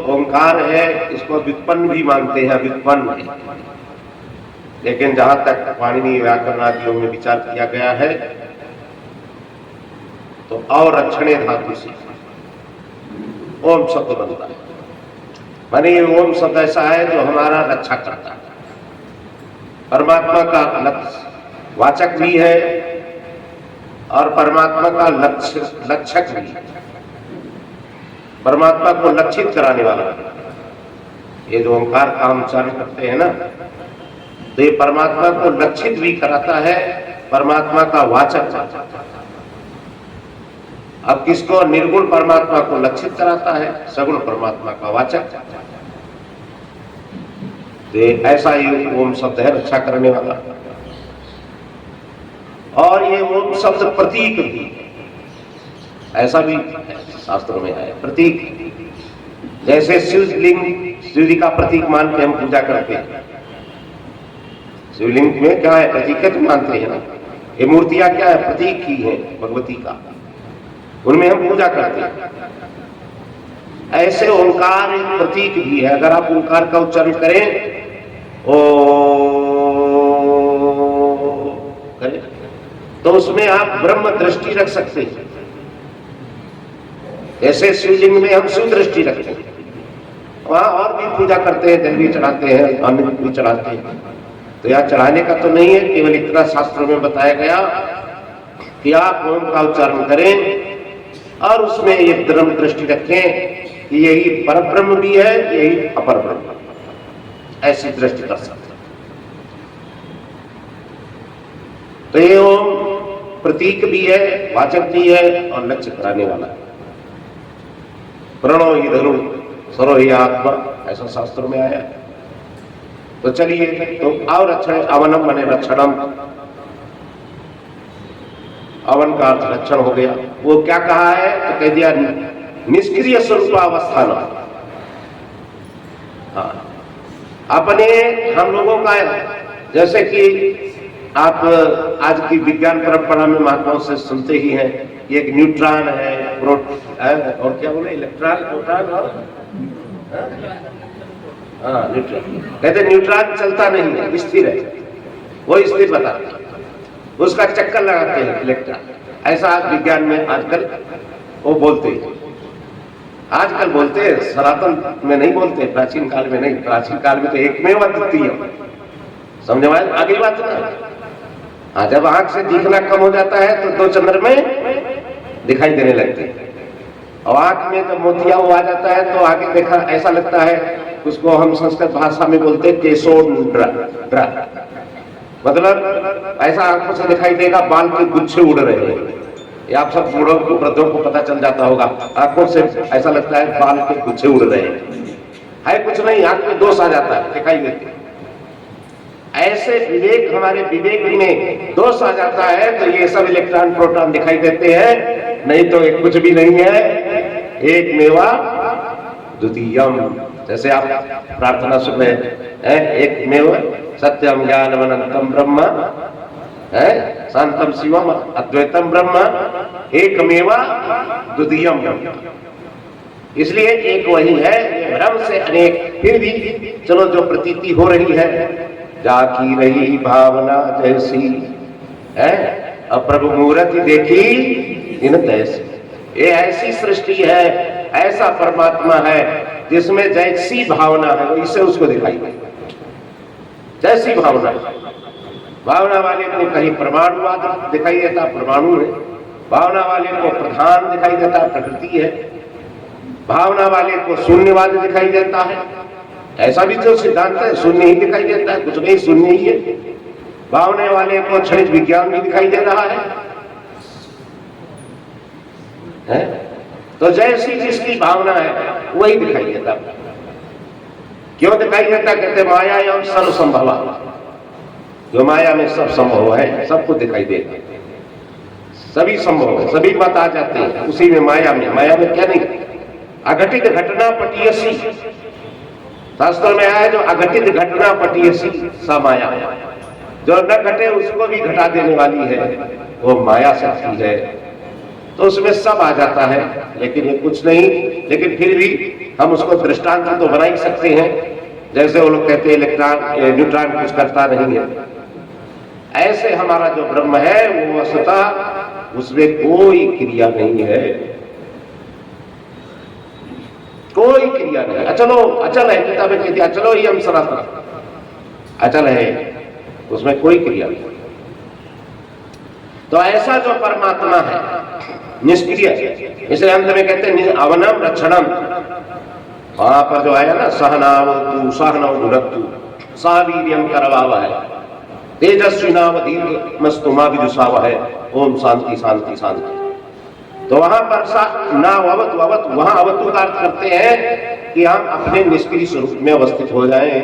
ओंकार है इसको व्युत्पन्न भी मानते हैं, व्युत्पन्न है, लेकिन जहां तक पाणिनि व्याकरण आदियों में विचार किया गया है तो अवरक्षणे धातु से ओम शब्द बनता है। माने ये ओम शब्द ऐसा है जो हमारा रक्षा करता है, परमात्मा का लक्ष्य वाचक भी है और परमात्मा का लक्षक भी है, परमात्मा को लक्षित कराने वाला है। ये जो ओंकार का हम उच्चारण करते हैं ना, तो ये परमात्मा को लक्षित भी कराता है, परमात्मा का वाचक कराता है। अब किसको? निर्गुण परमात्मा को लक्षित कराता है, सगुण परमात्मा का वाचक। तो ऐसा ये ओम शब्द है, रक्षा करने वाला। और ये ओम शब्द प्रतीक भी है, ऐसा भी शास्त्रों में है, प्रतीक। जैसे शिवलिंग, शिव जी का प्रतीक मान के हम पूजा करते हैं। शिवलिंग में क्या है? प्रतीक तो मानते हैं ना। ये मूर्तियां क्या है? प्रतीक ही है भगवती का, उनमें हम पूजा करते हैं। ऐसे ओंकार एक प्रतीक भी है। अगर आप ओंकार का उच्चारण करें, ओ करें, तो उसमें आप ब्रह्म दृष्टि रख सकते हैं। ऐसे शिवलिंग में हम शिव दृष्टि रखते हैं। वहां और भी पूजा करते हैं, जल भी चढ़ाते हैं, अन्न भी चढ़ाते हैं। तो यहाँ चढ़ाने का तो नहीं है, केवल इतना शास्त्रों में बताया गया कि आप ओम का उच्चारण करें और उसमें ये ब्रह्म दृष्टि रखें कि यही परब्रह्म भी है, यही अपर ब्रह्म, ऐसी दृष्टि कर सकते। तो ये ओम प्रतीक भी है, वाचक भी है और लक्ष्य कराने वाला है। प्रणो ही धनु सरो ही आत्मा, ऐसा शास्त्रों में आया। तो चलिए, तो अवरक्षण अवनम माने रक्षणम, अवन का अर्थ रक्षण हो गया। वो क्या कहा है? तो कह दिया निष्क्रिय स्वरूपावस्थान। हाँ, अपने हम लोगों का, जैसे कि आप आज की विज्ञान परंपरा में महात्माओं से सुनते ही हैं, एक न्यूट्रॉन है, और क्या बोले, इलेक्ट्रॉन, प्रोटॉन और न्यूट्रॉन। कहते न्यूट्रॉन चलता नहीं है, स्थिर है, वो स्थिर बताते हैं, उसका चक्कर लगाते हैं इलेक्ट्रॉन। ऐसा आज विज्ञान में आजकल वो बोलते हैं, आजकल बोलते हैं, सनातन में नहीं बोलते, प्राचीन काल में नहीं। प्राचीन काल में तो एकमेव अद्वितीय, समझ में आगे बात ना। हाँ, जब आंख से दिखना कम हो जाता है तो दो चंद्र में दिखाई देने लगते हैं, और आंख में जब मोतिया आ जाता है तो आगे देखा ऐसा लगता है, उसको हम संस्कृत भाषा में बोलते हैं केशोड्रा, मतलब ऐसा आंखों से दिखाई देगा, बाल के गुच्छे उड़ रहे हैं। ये आप सब बूढ़ों को, वृद्धों को पता चल जाता होगा, आंखों से ऐसा लगता है बाल के गुच्छे उड़ रहे हैं। कुछ नहीं, आंख में दोष आ जाता है, दिखाई देते। ऐसे विवेक, हमारे विवेक में दोष आ जाता है तो ये सब इलेक्ट्रॉन प्रोटॉन दिखाई देते हैं, नहीं तो एक कुछ भी नहीं है, एक मेवा द्वितीयम। जैसे आप प्रार्थना सुन रहे हैं, एक मेवा सत्यम ज्ञानम अनंतम ब्रह्म है, शांतम शिवम अद्वैतम ब्रह्म, एकमेवा द्वितीयम ब्रह्म। इसलिए एक वही है, ब्रह्म से अनेक। फिर भी चलो, जो प्रतीति हो रही है, जाकी रही भावना जैसी है, अब प्रभु मूर्ति देखी इन तैसी। ये ऐसी सृष्टि है, ऐसा परमात्मा है जिसमें जैसी भावना है वो इससे उसको दिखाई दे, जैसी भावना। भावना वाले को कहीं परमाणुवाद दिखाई देता, परमाणु है। भावना वाले को प्रधान दिखाई देता, प्रकृति है। भावना वाले को शून्यवाद दिखाई देता है, ऐसा भी जो सिद्धांत है, शून्य ही दिखाई देता है, कुछ नहीं, शून्य ही है। भावने वाले को क्षणिक विज्ञान भी दिखाई दे रहा है? तो जैसी जिसकी भावना है वही दिखाई देता है। क्यों दिखाई देता? कहते माया एवं सर्व संभव, जो माया में सब संभव है, सबको दिखाई देगा, सभी संभव है, सभी बात आ जाते हैं उसी में, माया में क्या नहीं, अघटित घटना पटीयसी, शास्त्र में आया जो अघटित घटना पटीयसी सा माया, जो न घटे उसको भी घटा देने वाली है, वो माया शक्ति है। तो उसमें सब आ जाता है, लेकिन ये कुछ नहीं, लेकिन फिर भी हम उसको दृष्टांत तो बना ही सकते हैं। जैसे वो लोग कहते हैं इलेक्ट्रॉन न्यूट्रॉन कुछ करता नहीं है, ऐसे हमारा जो ब्रह्म है वो वस्तुतः उसमें कोई क्रिया नहीं है, कोई क्रिया नहीं। अचलो अचल है, गीता में कहती है अचलो ही हम सनातन, अचल है, उसमें कोई क्रिया नहीं। तो ऐसा जो परमात्मा है निष्क्रिय, इसलिए अंत में कहते हैं अवनम रक्षणम, वहां पर जो आया ना सहनावतु सहनौ भुनक्तु सह वीर्यं करवावहै तेजस्विनावधीतमस्तु मा विदुषावहै ओम शांति शांति शांति। तो वहां पर नावतु अवतु, वहां अवतु का अर्थ करते हैं कि हम अपने निष्क्रिय स्वरूप में अवस्थित हो जाएं।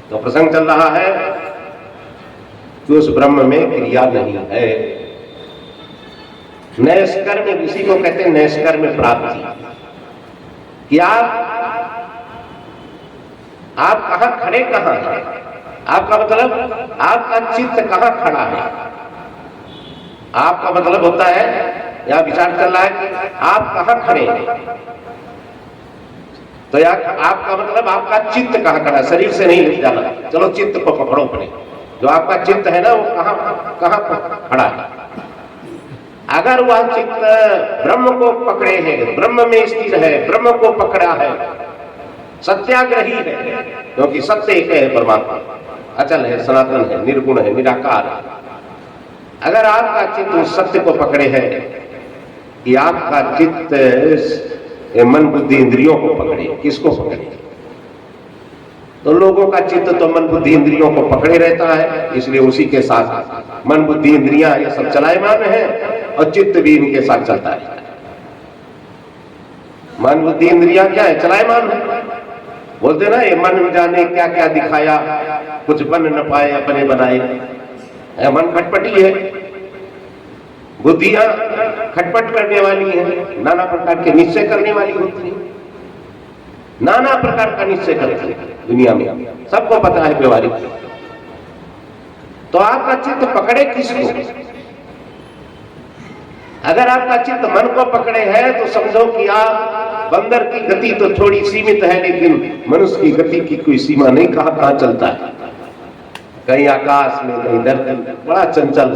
तो प्रसंग चल रहा है कि उस ब्रह्म में क्रिया नहीं है। नैष्कर्म, इसी को कहते हैं नैष्कर्म प्राप्ति, कि आप कहां खड़े कहां हैं, आपका मतलब आपका चित्त कहां खड़ा है। आपका मतलब होता है, यहां विचार चल रहा है कि आप कहां खड़े हैं, तो यार आपका मतलब आपका चित्त कहां खड़ा है, शरीर से नहीं लिख जाना। चलो चित्त को पकड़ो पड़े, जो आपका चित्त है ना वो कहां खड़ा है। अगर वह चित्त ब्रह्म को पकड़े है, ब्रह्म में स्थिर है, ब्रह्म को पकड़ा है, सत्याग्रही है, क्योंकि सत्य एक है, परमात्मा अचल है, सनातन है, निर्गुण है, निराकार है। अगर आपका चित्त उस सत्य को पकड़े है, कि आपका चित्त मन बुद्धि इंद्रियों को पकड़े, किसको पकड़े? तो लोगों का चित्त तो मन बुद्धि इंद्रियों को पकड़े रहता है, इसलिए उसी के साथ मन बुद्धि इंद्रियां ये सब चलायमान है और चित्त भी इनके साथ चलता है। मन बुद्धि इंद्रियां क्या है? चलायमान है। बोलते ना ये मन जाने क्या क्या दिखाया, कुछ बन न पाए अपने बनाए, मन खटपटी है, बुद्धियां खटपट करने वाली है, नाना प्रकार के निश्चय करने वाली होती है, नाना प्रकार का निश्चय करती है दुनिया में, सबको पता है व्यवहारिक। तो आपका चित्त पकड़े किसको? अगर आपका चित्त मन को पकड़े है तो समझो कि आप बंदर की गति तो थोड़ी सीमित है, लेकिन मनुष्य की गति की कोई सीमा नहीं, कहां चलता है, कहीं आकाश में, कहीं धरती, बड़ा चंचल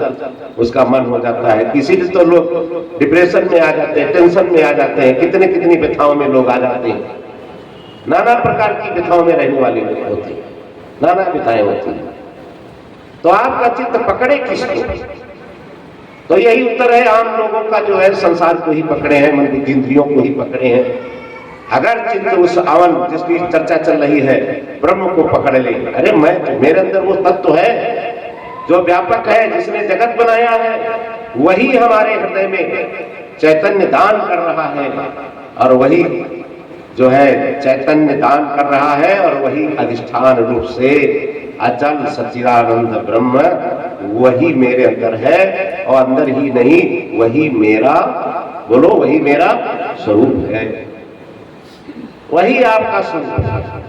उसका मन हो जाता है। किसी तो लोग डिप्रेशन में आ जाते हैं, टेंशन में आ जाते हैं, कितनी व्यथाओं में लोग आ जाते हैं, नाना प्रकार की व्यथाओं में रहने वाले लोग होते हैं, नाना व्यथाएं होती हैं। तो आपका चित्त पकड़े किसको? तो यही उत्तर है आम लोगों का, जो है संसार को ही पकड़े हैं, मन बुद्धि इंद्रियों को ही पकड़े हैं। अगर चित्त उस अवन जिसकी चर्चा चल रही है ब्रह्म को पकड़ ले, अरे मैं, मेरे अंदर वो तत्व है जो व्यापक है, जिसने जगत बनाया है, वही हमारे हृदय में चैतन्य दान कर रहा है, और वही जो है चैतन्य दान कर रहा है, और वही अधिष्ठान रूप से अचल सच्चिदानंद ब्रह्म वही मेरे अंदर है, और अंदर ही नहीं, वही मेरा, बोलो, वही मेरा स्वरूप है, वही आपका स्वरूप है।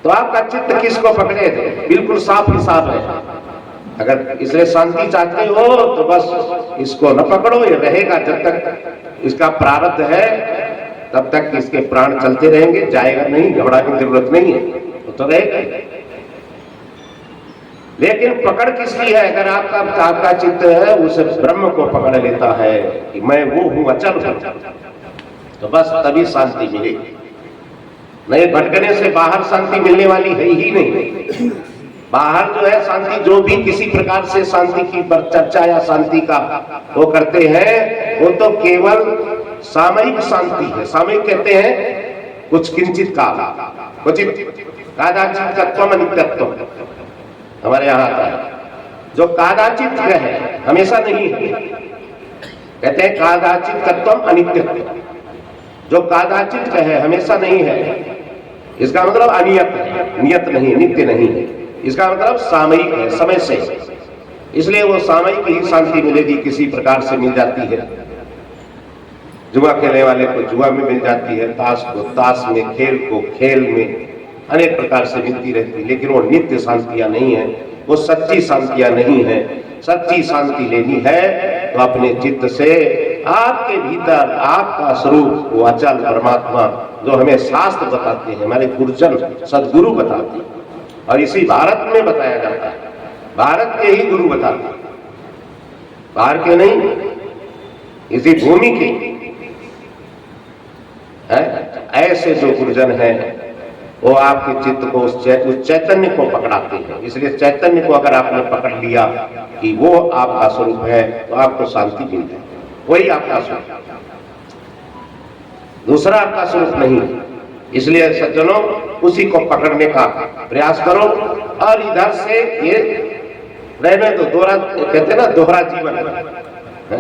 तो आपका चित्त किसको पकड़े थे? बिल्कुल साफ हिसाब है। अगर इसलिए शांति चाहते हो तो बस इसको न पकड़ो, ये रहेगा जब तक इसका प्रारब्ध है, तब तक इसके प्राण चलते रहेंगे, जाएगा नहीं, घबराने की जरूरत नहीं है, तो रहेगा। लेकिन पकड़ किसकी है? अगर आपका चित्त है उस ब्रह्म को पकड़ लेता है कि मैं वो हूं, अचल हूं, तो बस तभी शांति मिलेगी। नहीं, भटकने से बाहर शांति मिलने वाली है ही नहीं। बाहर जो है शांति, जो भी किसी प्रकार से शांति की चर्चा या शांति का वो करते हैं, वो तो केवल सामयिक शांति है। सामयिक कहते हैं कुछ किंचित काल, क्वचित कादाचित तत्वम अनित्यत्वम, हमारे यहाँ आता है। जो कादाचित है हमेशा नहीं है, कहते हैं कादाचित तत्वम अनित्यत्वम। जो कदाचित है, हमेशा नहीं है, इसका मतलब अनियत है, नियत नहीं, नित्य नहीं है। इसका मतलब सामयिक है, समय से। इसलिए वो सामयिक ही शांति मिलेगी, किसी प्रकार से मिल जाती है। जुआ खेलने वाले को जुआ में मिल जाती है, ताश को ताश में, खेल को खेल में, अनेक प्रकार से मिलती रहती है। लेकिन वो नित्य शांतियां नहीं है, वो सच्ची शांतियां नहीं है। सच्ची शांति लेनी है तो अपने चित्त से, आपके भीतर आपका स्वरूप वो अचल परमात्मा जो हमें शास्त्र बताते हैं, हमारे गुरुजन सदगुरु बताते हैं, और इसी भारत में बताया जाता है, भारत के ही गुरु बताते हैं, बाहर के नहीं, इसी भूमि के है। ऐसे जो गुरुजन हैं वो आपके चित्त को, उस चैतन्य को पकड़ाते हैं। इसलिए चैतन्य को अगर आपने पकड़ लिया कि वो आपका स्वरूप है तो आपको शांति मिलती है, वही आपका स्वरूप, दूसरा आपका स्वरूप नहीं। इसलिए सज्जनों, उसी को पकड़ने का प्रयास करो। और इधर से ये रहने दो, दोहरा कहते हैं ना, दोहरा जीवन,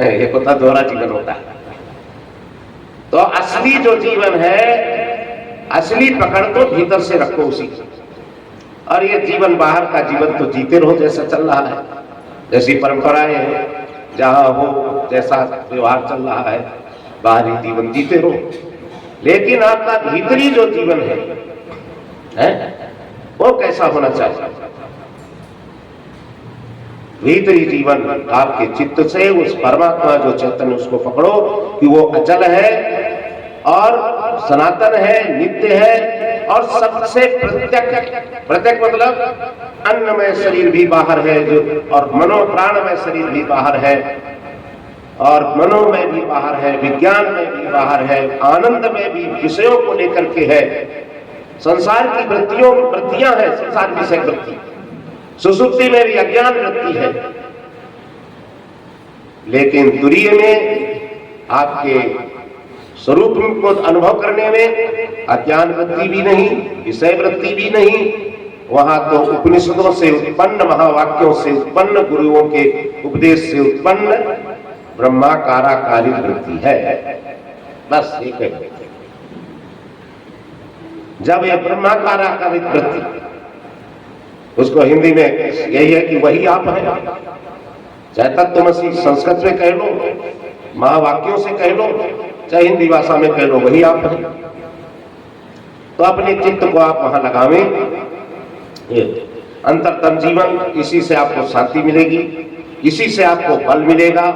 एक होता दोहरा जीवन होता है। तो असली जो जीवन है, असली पकड़ तो भीतर से रखो उसी। और ये जीवन, बाहर का जीवन तो जीते रहो जैसा चल रहा है, जैसी परंपराएं हैं, जहां हो जैसा व्यवहार चल रहा है, बाहरी जीवन जीते रहो। लेकिन आपका भीतरी जो जीवन है वो कैसा होना चाहिए? भीतरी जीवन आपके चित्त से उस परमात्मा जो चैतन्य, उसको पकड़ो कि वो अचल है और सनातन है, नित्य है, और सबसे प्रत्यक्ष। प्रत्यक्ष मतलब अन्नमय शरीर भी बाहर है, जो और मनो प्राणमय शरीर भी बाहर है, और मनो में भी बाहर है, विज्ञान में भी बाहर है, आनंद में भी, विषयों को लेकर के है। संसार की वृत्तियां हैं, संसार विषय वृत्ति। सुसुप्ति में भी अज्ञान वृत्ति है, लेकिन तुरीय में आपके स्वरूप को अनुभव करने में अज्ञान वृत्ति भी नहीं, विषय वृत्ति भी नहीं। वहां तो उपनिषदों से उत्पन्न, महावाक्यों से उत्पन्न, गुरुओं के उपदेश से उत्पन्न ब्रह्माकाराकारी वृत्ति है। बस एक है। जब यह ब्रह्माकाराकारी वृत्ति, उसको हिंदी में यही है कि वही आप है, चाहे तत्वमसी संस्कृत में कह लो, महावाक्यों से कह लो, चाहे हिंदी भाषा में कह लो, वही आप है। तो अपने चित्त को आप वहां लगावें। अंतरतम जीवन, इसी से आपको शांति मिलेगी, इसी से आपको बल मिलेगा,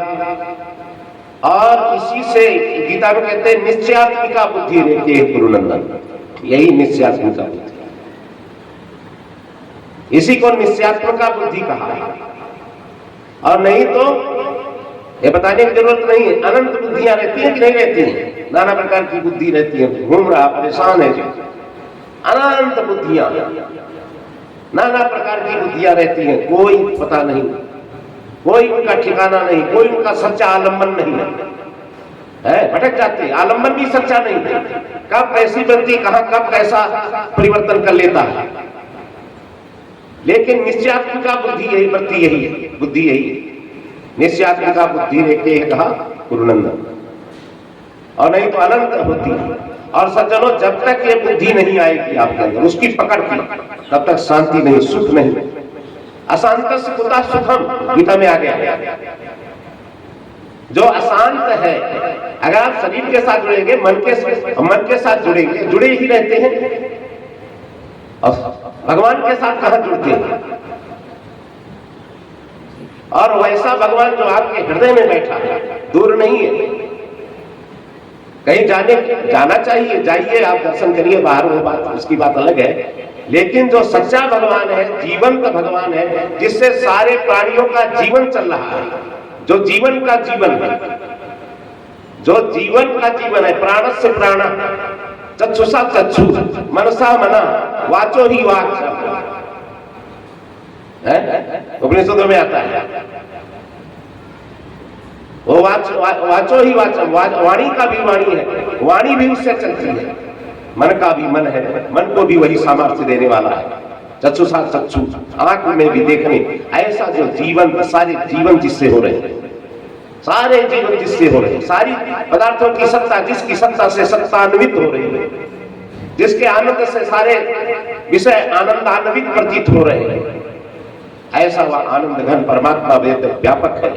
और इसी से गीता में कहते हैं निश्चयात्मिका बुद्धि रहती है गुरुनंदन। यही निश्चयात्मिका बुद्धि, इसी को निश्चयात्मिका बुद्धि कहा है। और नहीं तो ये बताने की जरूरत नहीं है, अनंत बुद्धियां रहती हैं कि नहीं रहती हैं? नाना प्रकार की बुद्धि रहती है, घूम रहा परेशान है जी, अनंत बुद्धियां, नाना प्रकार की बुद्धियां रहती हैं, कोई पता नहीं, कोई उनका ठिकाना नहीं, कोई उनका सच्चा आलम्बन नहीं है, भटक जाते हैं। आलम्बन भी सच्चा नहीं है, कब कैसी वृत्ति कहां कब कैसा परिवर्तन कर लेता है। लेकिन निश्चयात्मिका बुद्धि यही, वृत्ति यही है, बुद्धि यही है। निश्चयात्मिका बुद्धि रहते हैं कहा गुरुनंदन, और नहीं तो अनंत होती है। और सज्जनों, जब तक ये बुद्धि नहीं आएगी आपके अंदर, उसकी पकड़ की, तब तक शांति नहीं, सुख नहीं। अशांत कुतः सुखम, गीता में आ गया। जो अशांत है, अगर आप शरीर के साथ जुड़ेंगे, मन के साथ जुड़ेंगे, जुड़े ही रहते हैं। और भगवान के साथ कहां जुड़ते हैं? और वैसा भगवान जो आपके हृदय में बैठा है, दूर नहीं है। कहीं जाना चाहिए, जाइए, आप दर्शन करिए, बाहर वो बात, उसकी बात अलग है। लेकिन जो सच्चा भगवान है, जीवंत भगवान है, जिससे सारे प्राणियों का जीवन चल रहा है, जो जीवन का जीवन है, जो जीवन का जीवन है, प्राणस्य प्राण, चक्षुषा चक्षु, मनसा मना, वाचो ही वाच, उपनिषदों में आता है। वो वाचो ही वाच, वाणी का भी वाणी है, वाणी भी उससे चलती है। मन का भी मन है, मन को भी वही सामर्थ्य देने वाला है। चक्षुषा चक्षु, आंख में भी देखने, ऐसा जो जीवन, सारे जीवन जिससे हो रहे हैं, सारे जीवन जिससे हो रहे हैं, सारी पदार्थों की सत्ता जिसकी सत्ता से सत्तान्वित हो रही है, जिसके आनंद से सारे विषय आनंदान्वित प्रतीत हो रहे हैं, ऐसा वह आनंद घन परमात्मा वेद व्यापक है।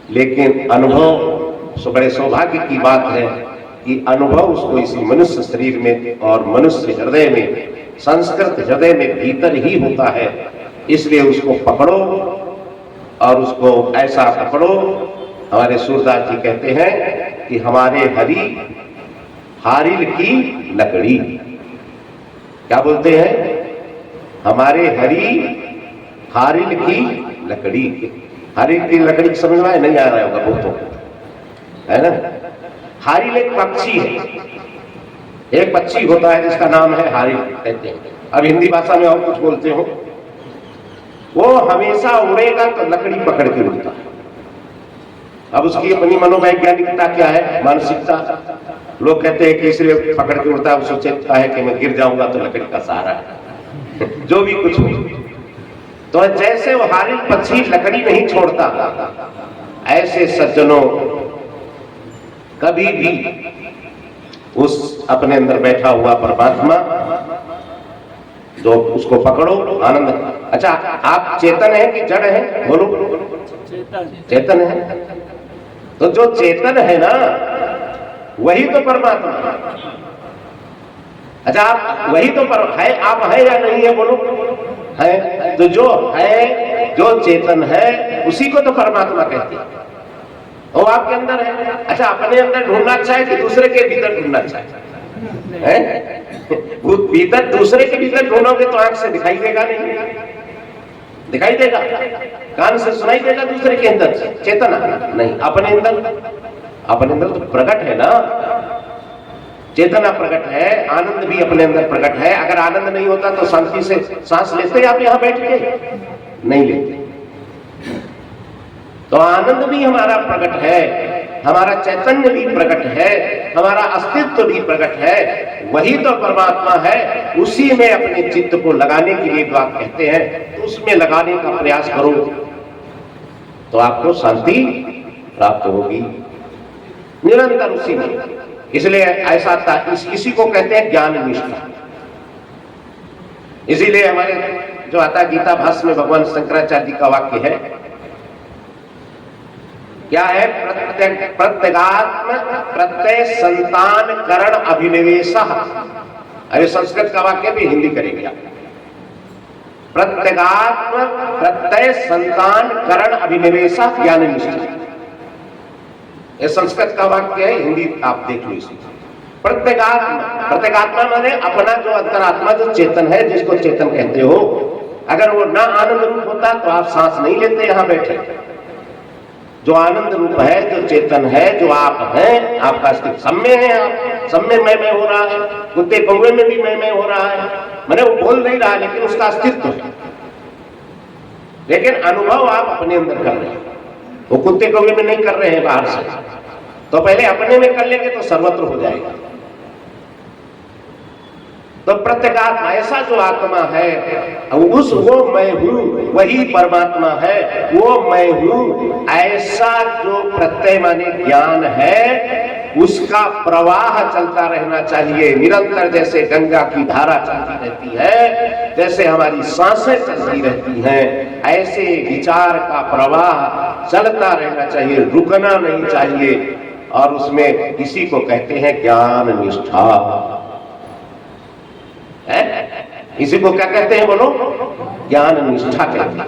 लेकिन अनुभव बड़े सौभाग्य की बात है कि अनुभव उसको इसी मनुष्य शरीर में और मनुष्य हृदय में, संस्कृत हृदय में भीतर ही होता है। इसलिए उसको पकड़ो और उसको ऐसा पकड़ो। हमारे सूरदास जी कहते हैं कि हमारे हरि हारिल की लकड़ी, क्या बोलते हैं? हमारे हरि हारिल की लकड़ी। हारिल की लकड़ी समझ में नहीं आ रहा होगा बहुतों को, है ना? हारिल एक पक्षी है, एक पक्षी होता है जिसका नाम है हारिल कहते हैं। अब हिंदी भाषा में और कुछ बोलते हो, वो हमेशा उड़ेगा तो लकड़ी पकड़ के उड़ता है। अब उसकी अपनी मनोवैज्ञानिकता क्या है, मानसिकता। लोग कहते हैं कि इसलिए पकड़ के उड़ता है, वो सोचता है कि मैं गिर जाऊंगा तो लकड़ी का सहारा है। जो भी कुछ हो, तो जैसे वो हारिल पक्षी लकड़ी नहीं छोड़ता, ऐसे सज्जनों कभी भी उस अपने अंदर बैठा हुआ परमात्मा जो उसको पकड़ो, आनंद। अच्छा, आप चेतन है कि जड़ है? बोलो। चेतन है। तो जो चेतन है ना, वही तो परमात्मा है। अच्छा, आप वही तो है, आप है या नहीं है? बोलो। है। तो जो है, जो चेतन है, उसी को तो परमात्मा कहते हैं। वो आपके अंदर है। अच्छा, अपने अंदर ढूंढना अच्छा है कि दूसरे के भीतर ढूंढना अच्छा है? भीतर, दूसरे के भीतर ढूंढोगे तो आंख से दिखाई देगा नहीं, दिखाई देगा, कान से सुनाई देगा दूसरे के अंदर चेतना नहीं। अपने अंदर तो प्रकट है ना, चेतना प्रकट है, आनंद भी अपने अंदर प्रकट है। अगर आनंद नहीं होता तो शांति से सांस लेते आप यहां बैठ के? नहीं लेते। तो आनंद भी हमारा प्रकट है, हमारा चैतन्य भी प्रकट है, हमारा अस्तित्व भी प्रकट है। वही तो परमात्मा है। उसी में अपने चित्त को लगाने के लिए बात कहते हैं, तो उसमें लगाने का प्रयास करो तो आपको शांति प्राप्त होगी निरंतर उसी में। इसलिए ऐसा था, इसी को कहते हैं ज्ञान निष्ठा। इसीलिए हमारे जो आता गीता भाष्य में भगवान शंकराचार्य जी का वाक्य है, क्या है? प्रत्यगात्म प्रत्यय संतान करण अभिनिवेशः। अरे संस्कृत का वाक्य भी हिंदी करेंगे आप। प्रत्यगात्म प्रत्यय संतान करण अभिनिवेशः ज्ञान निष्ठा। ये संस्कृत का वाक्य है, हिंदी आप देख लो इसी। प्रत्यगात्मा माने अपना जो अंतरात्मा, जो चेतन है, जिसको चेतन कहते हो। अगर वो ना आनंद रूप होता तो आप सांस नहीं लेते यहां बैठे। जो आनंद रूप है, जो चेतन है, जो आप हैं, आपका अस्तित्व सब में है। आप सब में मैं हो रहा है, कुत्ते कौवे में भी मैं हो रहा है। मैंने वो बोल नहीं रहा, लेकिन उसका अस्तित्व है। लेकिन अनुभव आप अपने अंदर कर रहे हैं, वो कुत्ते कौवे में नहीं कर रहे हैं बाहर से। तो पहले अपने में कर लेंगे तो सर्वत्र हो जाएगा। तो प्रत्यगात्मा, ऐसा जो आत्मा है, उस वो मैं हूं, वही परमात्मा है, वो मैं हूं। ऐसा जो प्रत्यय माने ज्ञान है, उसका प्रवाह चलता रहना चाहिए निरंतर। जैसे गंगा की धारा चलती रहती है, जैसे हमारी सांसें चलती रहती हैं, ऐसे विचार का प्रवाह चलता रहना चाहिए, रुकना नहीं चाहिए। और उसमें इसी को कहते हैं ज्ञान निष्ठा। इसी को क्या कहते हैं? बोलो। ज्ञान निष्ठा कहते हैं।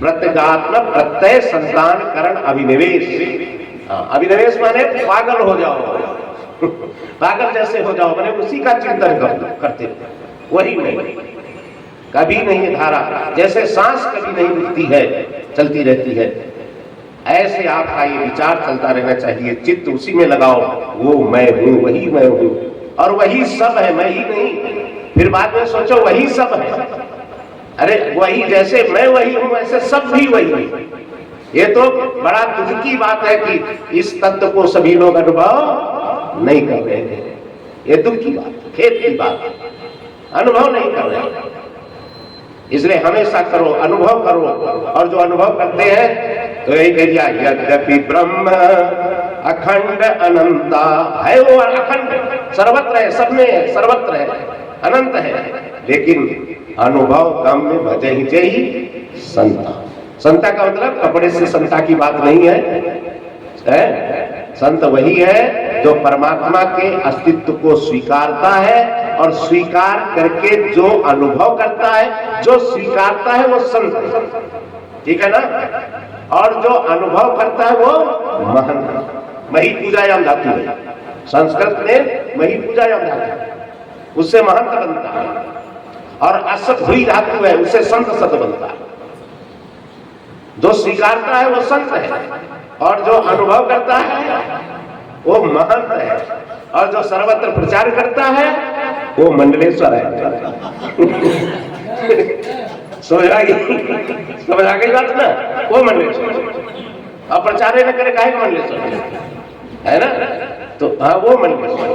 प्रत्यगात्म प्रत्यय संतान करण अभिनिवेश। अभिनिवेश माने पागल हो जाओ, पागल जैसे हो जाओ, माने उसी का चिंतन करते, वही नहीं, कभी नहीं धारा। जैसे सांस कभी नहीं रुकती है, चलती रहती है, ऐसे आपका ये विचार चलता रहना चाहिए। चित्त उसी में लगाओ, वो मैं हूं, वही मैं हूं, और वही सब है, मैं ही नहीं। फिर बाद में सोचो वही सब है। अरे वही, जैसे मैं वही हूं, ऐसे सब भी वही है। ये तो बड़ा दुख की बात है कि इस तत्व को सभी लोग अनुभव नहीं कर रहे हैं। ये दुख की बात, खेद की बात, अनुभव नहीं कर रहे। इसलिए हमेशा करो, अनुभव करो, और जो अनुभव करते हैं तो यही कह दिया, यद्यपि ब्रह्म अखंड अनंता है, वो अखंड सर्वत्र है, सब में है, सर्वत्र है, अनंत है, लेकिन अनुभव गम में भजे ही संता। संता का मतलब कपड़े से संता की बात नहीं है। संत वही है जो परमात्मा के अस्तित्व को स्वीकारता है, और स्वीकार करके जो अनुभव करता है, जो स्वीकारता है वो संत है, ठीक है ना। और जो अनुभव करता है वो महंत, मही पूजायाम धातु है, संस्कृत में मही पूजायाम धातु, उससे महंत बनता है। और असत हुई धातु है, उससे संत सत बनता है। जो स्वीकारता है वो संत है, और जो अनुभव करता है वो महंत है, और जो सर्वत्र प्रचार करता है वो मंडलेश्वर है। समझ आ गई बात ना, वो मंडलेश्वर। अब प्रचार न करे काहे मंडलेश्वर है ना, तो हाँ वो मंडलेश्वर।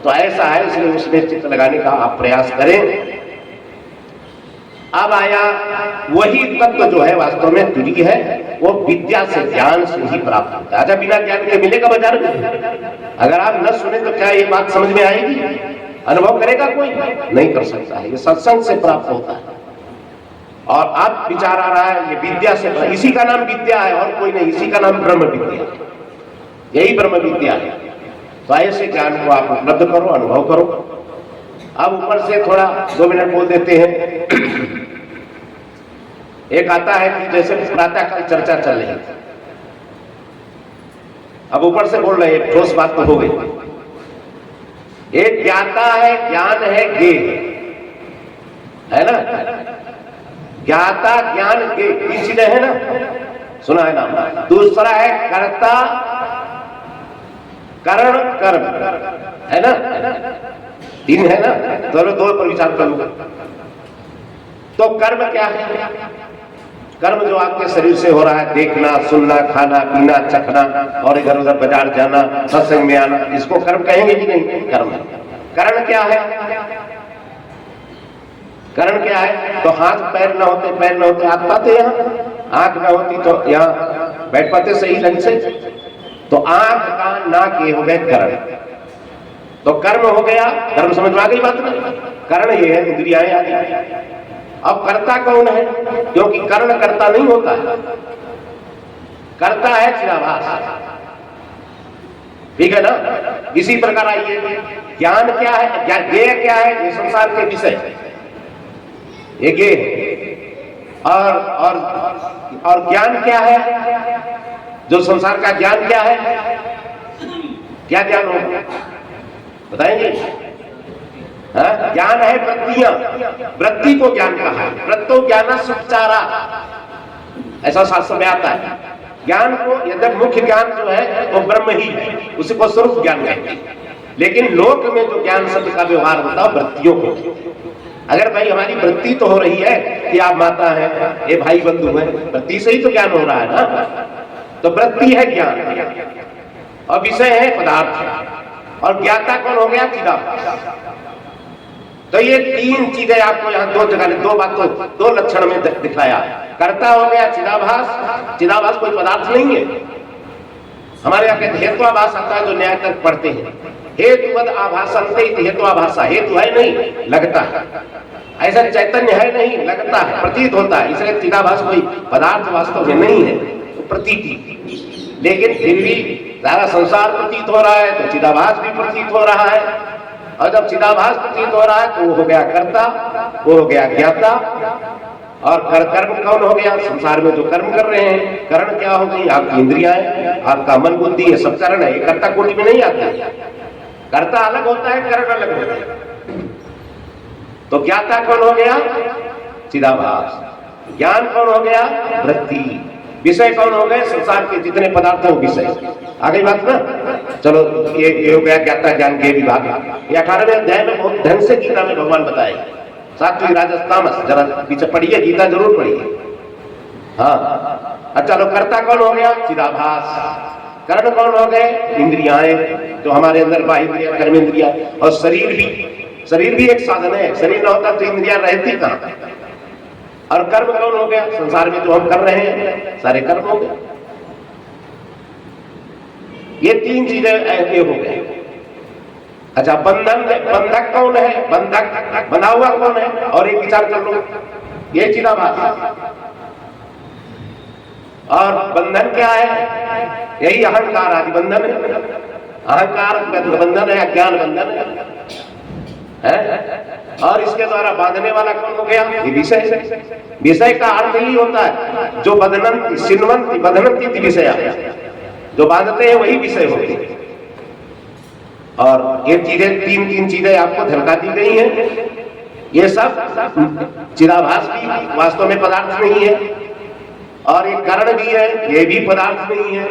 तो ऐसा है, इसलिए उसमें चित्त लगाने का आप प्रयास करें। अब आया वही तत्व जो है वास्तव में तुरी है, वो विद्या से, ज्ञान से ही प्राप्त होता है। अच्छा, बिना ज्ञान के मिलेगा बाजार में? अगर आप न सुने तो क्या ये बात समझ में आएगी? अनुभव करेगा कोई? नहीं कर सकता है। ये सत्संग से प्राप्त होता है। और अब विचार आ रहा है ये विद्या से, इसी का नाम विद्या है और कोई नहीं, इसी का नाम ब्रह्म विद्या है, यही ब्रह्म विद्या है। तो ऐसे ज्ञान को आप उपलब्ध करो, अनुभव करो। अब ऊपर से थोड़ा 2 मिनट बोल देते हैं। एक आता है कि जैसे प्रातःकाल चर्चा चल रही है, अब ऊपर से बोल रहे हैं, ठोस बात तो हो गई। एक ज्ञाता है, ज्ञान है, गे है ना, ज्ञाता ज्ञान गे, तीन है ना, सुना है नाम। दूसरा है कर्ता करण कर्म, है ना, 3 है ना, दोनों 2 पर विचार करूंगा। तो कर्म क्या है? कर्म जो आपके शरीर से हो रहा है, देखना, सुनना, खाना, पीना, चखना, और इधर उधर बाजार जाना, सत्संग में आना, इसको कर्म कहेंगे कि नहीं? कर्म। करण क्या है? करण क्या है? तो हाथ पैर न होते, पैर न होते हाथ पाते यहाँ, आंख न होती तो यहाँ बैठ पाते सही ढंग से। तो आंख कान नाक ये हो गए करण। तो कर्म हो गया, कर्म समझ में आ गई बात में? करण ये है, इंद्रियाएं आदि। अब कर्ता कौन है? क्योंकि कर्ण कर्ता नहीं होता है, कर्ता है चिदाभास, ठीक है ना। इसी प्रकार आइए, ज्ञान क्या है, ज्ञेय क्या है? ये संसार के विषय, ये ज्ञेय। और ज्ञान क्या है? जो संसार का ज्ञान क्या है? क्या ज्ञान होगा बताएंगे? ज्ञान है वृत्तियां, वृत्ति को ज्ञान कहा है। वृत्तो ज्ञान सुचारा, ऐसा शास्त्र में आता है। ज्ञान को, यद्यप मुख्य ज्ञान जो है वो ब्रह्म ही है, उसी को स्वरूप ज्ञान कहते हैं। लेकिन लोक में जो ज्ञान शब्द का व्यवहार होता है वृत्तियों को। अगर भाई हमारी वृत्ति तो हो रही है कि आप माता है, ये भाई बंधु है, वृत्ति से ही तो ज्ञान हो रहा है ना। तो वृत्ति है ज्ञान, और विषय है पदार्थ, और ज्ञाता कौन हो गया? चिदाभास। तो ये 3 चीजें आपको यहाँ 2 जगह 2 बातों 2 लक्षण में दिखाया। कर्ता हो गया चिदाभास, चिदाभास कोई पदार्थ नहीं है। हमारे यहाँ कहते हेतुआभास आता है, जो न्याय तक पढ़ते हैं। हेतुवद आभासन्ते हेतुआभासा, हेतु है नहीं, लगता है। ऐसा चैतन्य है नहीं, लगता है, प्रतीत होता है। इसलिए चिदाभास कोई पदार्थ वास्तव में नहीं है, तो प्रतीति। लेकिन फिर भी सारा संसार प्रतीत हो रहा है, तो चिदाभास भी प्रतीत हो रहा है। और जब चिदाभास प्रतीत हो रहा है तो वो हो गया कर्ता, वो हो गया ज्ञाता। और कर्म कौन हो गया? संसार में जो कर्म कर रहे हैं। करण क्या हो गई? आपकी इंद्रियाएं, आपका मन बुद्धि, ये सब करण है। ये कर्ता कोटि में नहीं आते। कर्ता अलग होता है, करण अलग होता है। तो ज्ञाता कौन हो गया? चिदाभास। ज्ञान कौन हो गया? वृत्ति। विषय कौन हो गए? संसार के जितने पदार्थ हैं विषय। आ गई बात ना? चलो, ये हो गया ज्ञाता ज्ञान के विभाग। ये 18वें अध्याय में बहुत ढंग से गीता में भगवान बताए। सात्विक राजस तामस, जरा पीछे पढ़िए, गीता जरूर पढ़िए। हाँ, अच्छा, चलो, कर्ता कौन हो गया? चिदाभास। कर्ण कौन हो गए? इंद्रियाएं, जो हमारे अंदर बाह्य इंद्रिया, कर्म इंद्रिया, और शरीर भी एक साधन है। शरीर न होता तो इंद्रियां रहती कहां? और कर्म कौन हो गया? संसार में जो हम कर रहे हैं सारे कर्म हो गए। ये तीन चीजें ऐसे हो गए। अच्छा, बंधक कौन है? बंधक बना हुआ कौन है? और एक विचार कर लो, ये चिदाभास। और बंधन क्या है? यही अहंकार आदि बंधन है। अहंकार बंधन है, अज्ञान बंधन है। और इसके द्वारा बांधने वाला कौन हो गया? ये विषय। विषय का अर्थ ही होता है जो बंधनंती सिन्वंती बंधनंती विषय, जो बांधते हैं वही विषय होते हैं। और ये चीजें तीन चीजें आपको झलका दी गई हैं। ये सब चिदाभास भी वास्तव में पदार्थ नहीं है, और ये कारण भी है, ये भी पदार्थ नहीं है,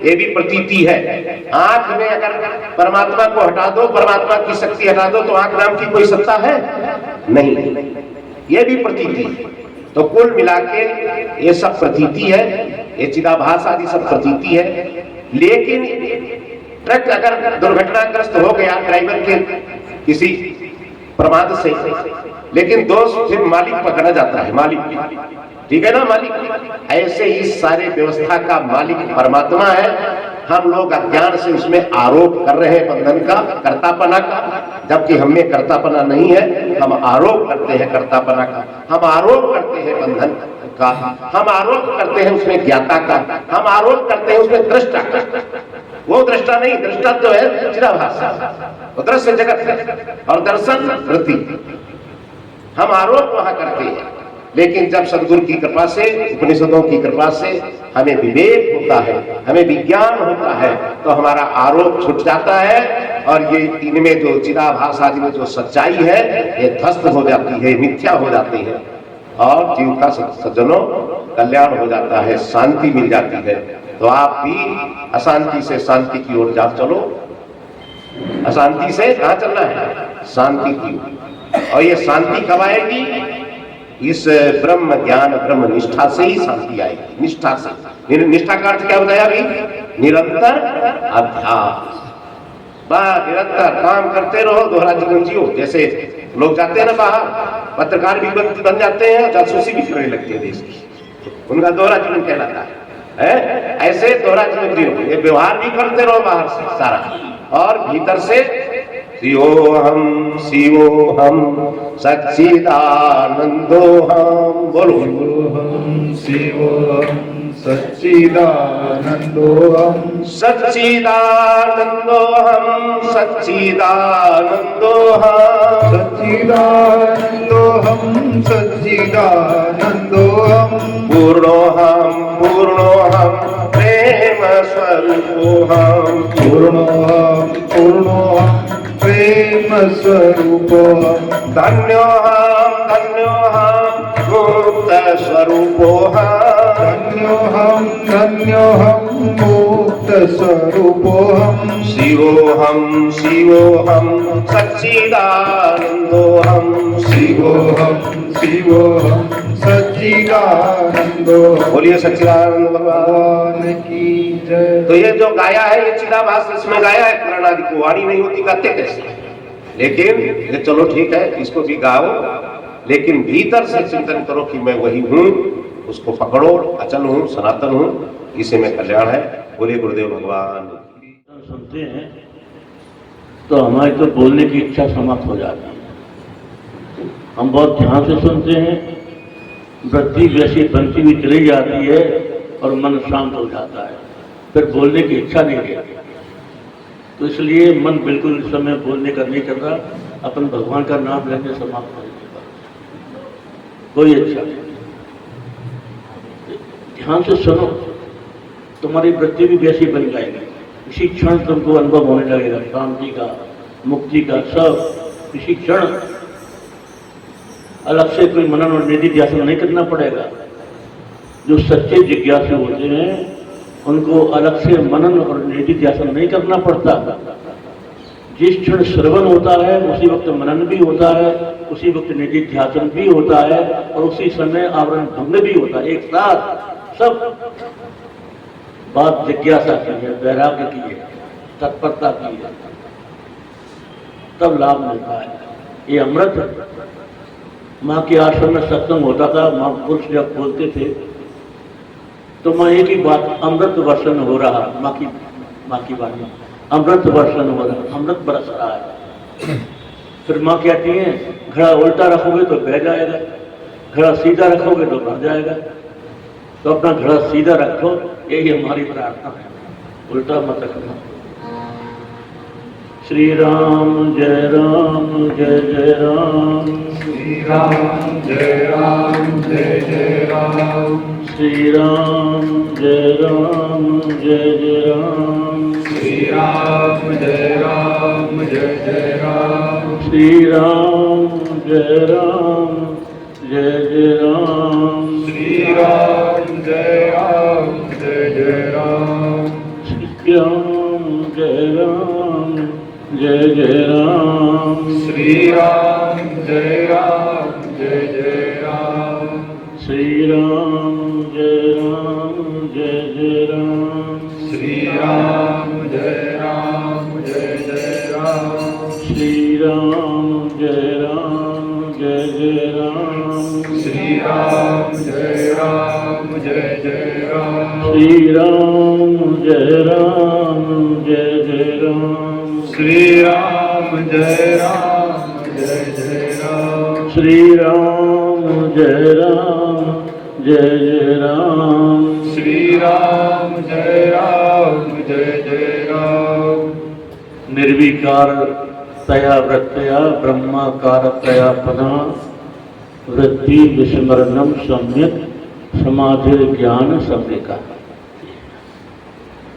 ये भी प्रतीति है। आंख में अगर परमात्मा को हटा दो, परमात्मा की शक्ति हटा दो, तो आंख नाम की कोई सत्ता है? नहीं, ये भी प्रतीति है। तो कुल मिला के ये सब प्रतीति है, ये चिदाभास आदि सब प्रतीति है। लेकिन ट्रक अगर दुर्घटनाग्रस्त हो गया ड्राइवर के किसी प्रमाद से, लेकिन दोष फिर मालिक पकड़ा जाता है, मालिक, ठीक है ना, मालिक। ऐसे ही सारे व्यवस्था का मालिक परमात्मा है। हम लोग अज्ञान से उसमें आरोप कर रहे हैं बंधन का, कर्तापना का, जबकि हमें कर्तापना नहीं है। हम आरोप करते हैं कर्तापना का, हम आरोप करते हैं बंधन का, हम आरोप करते हैं उसमें ज्ञाता का, हम आरोप करते हैं उसमें दृष्टा का। वो दृष्टा नहीं, दृष्टा तो है चिदाभास, वो दृश्य जगत है, और दर्शन वृत्ति। हम आरोप वहां करते हैं। लेकिन जब सदगुरु की कृपा से, उपनिषदों की कृपा से हमें विवेक होता है, हमें विज्ञान होता है, तो हमारा आरोप छूट जाता है। और ये इनमें जो चिदाभास आदि में जो सच्चाई है, ये ध्वस्त हो जाती है, मिथ्या हो जाती है, और जीव का सज्जनों कल्याण हो जाता है, शांति मिल जाती है। तो आप भी अशांति से शांति की ओर जा चलो। अशांति से कहां चलना है? शांति की ओर। और ये शांति कब आएगी? इस ब्रह्म ज्ञान ब्रह्म निष्ठा से ही शांति आएगी। निष्ठा से, निष्ठा का अर्थ क्या बताया अभी? निरंतर अभ्यास। बस निरंतर काम करते रहो, दोहरा जीवन जियो। जैसे लोग जाते हैं ना बाहर, पत्रकार भी बन जाते हैं, जासूसी भी करने लगते हैं देश की, उनका दोहरा जीवन कहलाता है। ऐसे दोहरा जीवन जियो, ये व्यवहार भी करते रहो बाहर से सारा, और भीतर से शिवोहम शिवोहम सच्चिदानंदोहम। बोलो शिवोहम सच्चिदानंदोहम सच्चिदानंदोहम सच्चिदानंदोहम सच्चिदानंदोहम सच्चिदानंदोहम पूर्णोहम पूर्णोहम प्रेम स्वरूपोहम पूर्णोहम पूर्णोहम प्रेम स्वरूपोहम धन्योहम धन्योहम मुक्त स्वरूपोहम धन्योहम धन्योहम मुक्त स्वरूपोहम शिवोहम शिवोहम सच्चिदानंदोहम शिवोहम शिवोहम सच्चिदानंदोहम। बोलिए सच्चिदानंद भगवान भगवान की जय। तो ये जो गाया है, ये चिदाभास इसमें गाया है। पुराण आदि को वाणी नहीं होती, गाते कैसे? लेकिन ये चलो ठीक है, इसको भी गाओ, लेकिन भीतर से चिंतन करो कि मैं वही हूँ, उसको पकड़ो, अचल हूँ, सनातन हूँ, इसे में कल्याण है। बोलिए गुरुदेव भगवान। सुनते हैं तो हमारी तो बोलने की इच्छा समाप्त हो जाती है। हम बहुत ध्यान से सुनते हैं, वृत्ति वैसी बनती हुई चली जाती है और मन शांत हो जाता है, फिर बोलने की इच्छा नहीं रहती। तो इसलिए मन बिल्कुल इस समय बोलने का नहीं कर रहा, अपन भगवान का नाम लेने समाप्त हो जाएगा, कोई इच्छा नहीं। ध्यान से सुनो, तुम्हारी वृत्ति भी वैसी बन जाएगी। इसी क्षण तुमको अनुभव होने लगेगा शांति का, मुक्ति का, सब इसी क्षण। अलग से कोई मनन और निधि ध्यान नहीं करना पड़ेगा। जो सच्चे जिज्ञासु होते हैं उनको अलग से मनन और निधि ध्यान नहीं करना पड़ता। जिस क्षण श्रवण होता है उसी वक्त मनन भी होता है, उसी वक्त निधि ध्यान भी होता है, और उसी समय आवरण भंग भी होता है। एक साथ सब बात जिज्ञासा की है, वैराग्य की है, तत्परता की है, तब लाभ मिलता है। ये अमृत माँ के आश्रम में सत्संग होता था, महापुरुष जब बोलते थे तो माँ एक ही बात, अमृत वर्षण हो रहा, माँ की वाणी, अमृत वर्षण हो रहा, अमृत बरस रहा है। फिर माँ कहती है घड़ा उल्टा रखोगे तो बह जाएगा, घड़ा सीधा रखोगे तो भर जाएगा, तो अपना घड़ा सीधा रखो, यही हमारी प्रार्थना है, उल्टा मत रखना। श्री राम जय राम जय जय राम, श्री राम जय राम जय जय राम, श्री राम जय राम जय जय राम, श्री राम जय राम जय जय राम, श्री राम जय राम जय जय राम, श्री राम जय राम जय जय राम, श्री राम जय राम जय जय राम, श्री राम जय राम जय जय राम, श्री राम जय राम जय जय राम, श्री राम जय राम जय जय राम, श्री राम जय राम जय जय राम, श्री राम जय राम जय जय राम, श्री राम जय राम जय जय राम, श्री राम जय राम जय जय राम, श्री राम जय राम जय जय राम, श्री राम जय राम जय जय राम, निर्विकार तया वृत्तया ब्रह्माकार तया पदा वृत्ति विस्मरणम सम्यक समाधि ज्ञान संविका।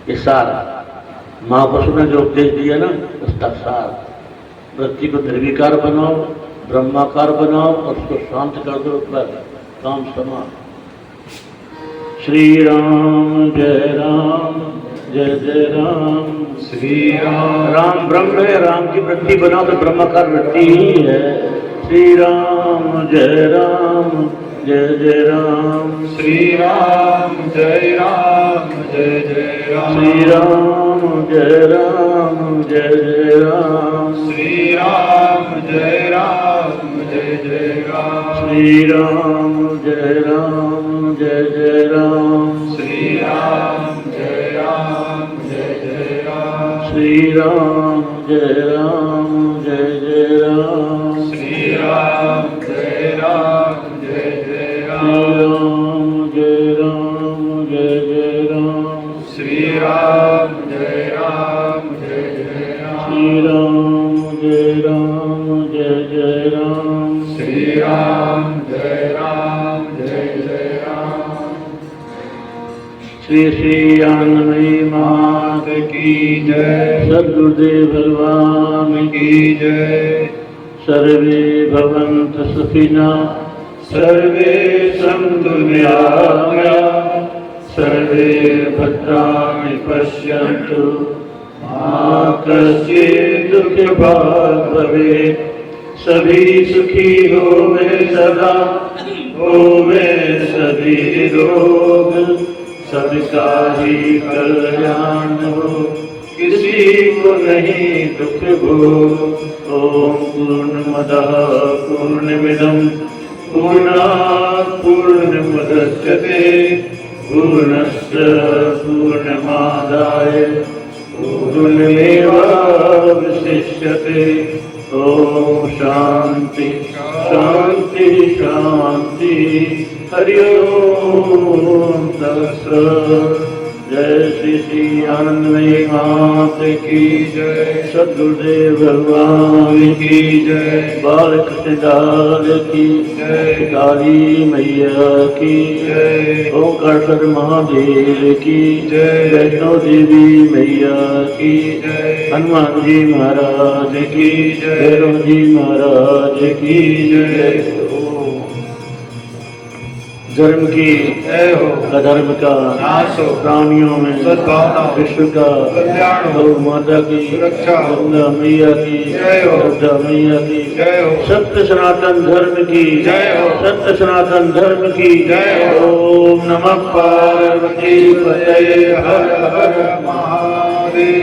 ये सार महापुरुष ने जो उपदेश दिया ना, उसका सार, वृत्ति को निर्विकार बनाओ, ब्रह्माकार बनाओ और उसको शांत कर दो, बस काम समाप्त। श्री राम जय राम जय जय राम, श्री राम राम ब्रह्म है, राम की वृत्ति बनाओ तो ब्रह्माकार वृत्ति ही है। श्री राम जय राम जय जय राम, श्री राम जय राम जय जय राम, श्री राम जय राम जय जय राम, श्री राम जय राम जय जय राम, श्री राम जय राम जय जय राम, श्री राम जय राम जय जय राम, श्री राम जय राम जय जय राम, श्री राम जय राम जय जय राम, श्री राम जय राम जय जय राम, श्री राम जय राम जय जय राम, श्री राम जय राम जय जय राम, श्री राम जय राम जय जय राम, श्री श्री आनंदमयी मात की जय, सद्गुरुदेव भगवान की की जय, सर्वे भवन्तु सुखिनः, सर्वे सन्तु निरामया, सर्वे भद्राणि पश्यन्तु, मा कश्चित् दुःखभाग् भवेत्, सभी सुखी होवे सदा, होवे सभी रोग, सबका ही कल्याण हो, किसी को नहीं दुख भोग। ओम पूर्णमदः पूर्णमिदं पूर्णात् पूर्णमुदच्यते, पूर्णस्य पूर्णमादाय पूर्णमेवावशिष्यते। ओम शांति शांति शांति, हरि ओम तत्सत्। जय श्री श्री आनंदमयी मात की जय, सद्गुरुदेव भगवान की जय, बालकृष्ण दास की जय, काली मैया की जय, ओंकारेश्वर महादेव की जय, वैष्णो देवी मैया की जय, हनुमान जी महाराज की जय, भैरव जी महाराज की जय। धर्म की जय हो, अधर्म का नाश हो, प्राणियों में सद्भावना, विश्व का कल्याण हो, गौ माता की सुरक्षा हो, गंगा मैया की जय हो, श्रद्धा मैया की जय हो, सत्य सनातन धर्म की जय हो, सत्य सनातन धर्म की जय हो। ओम नमः पार्वती पतये हर हर महादेव।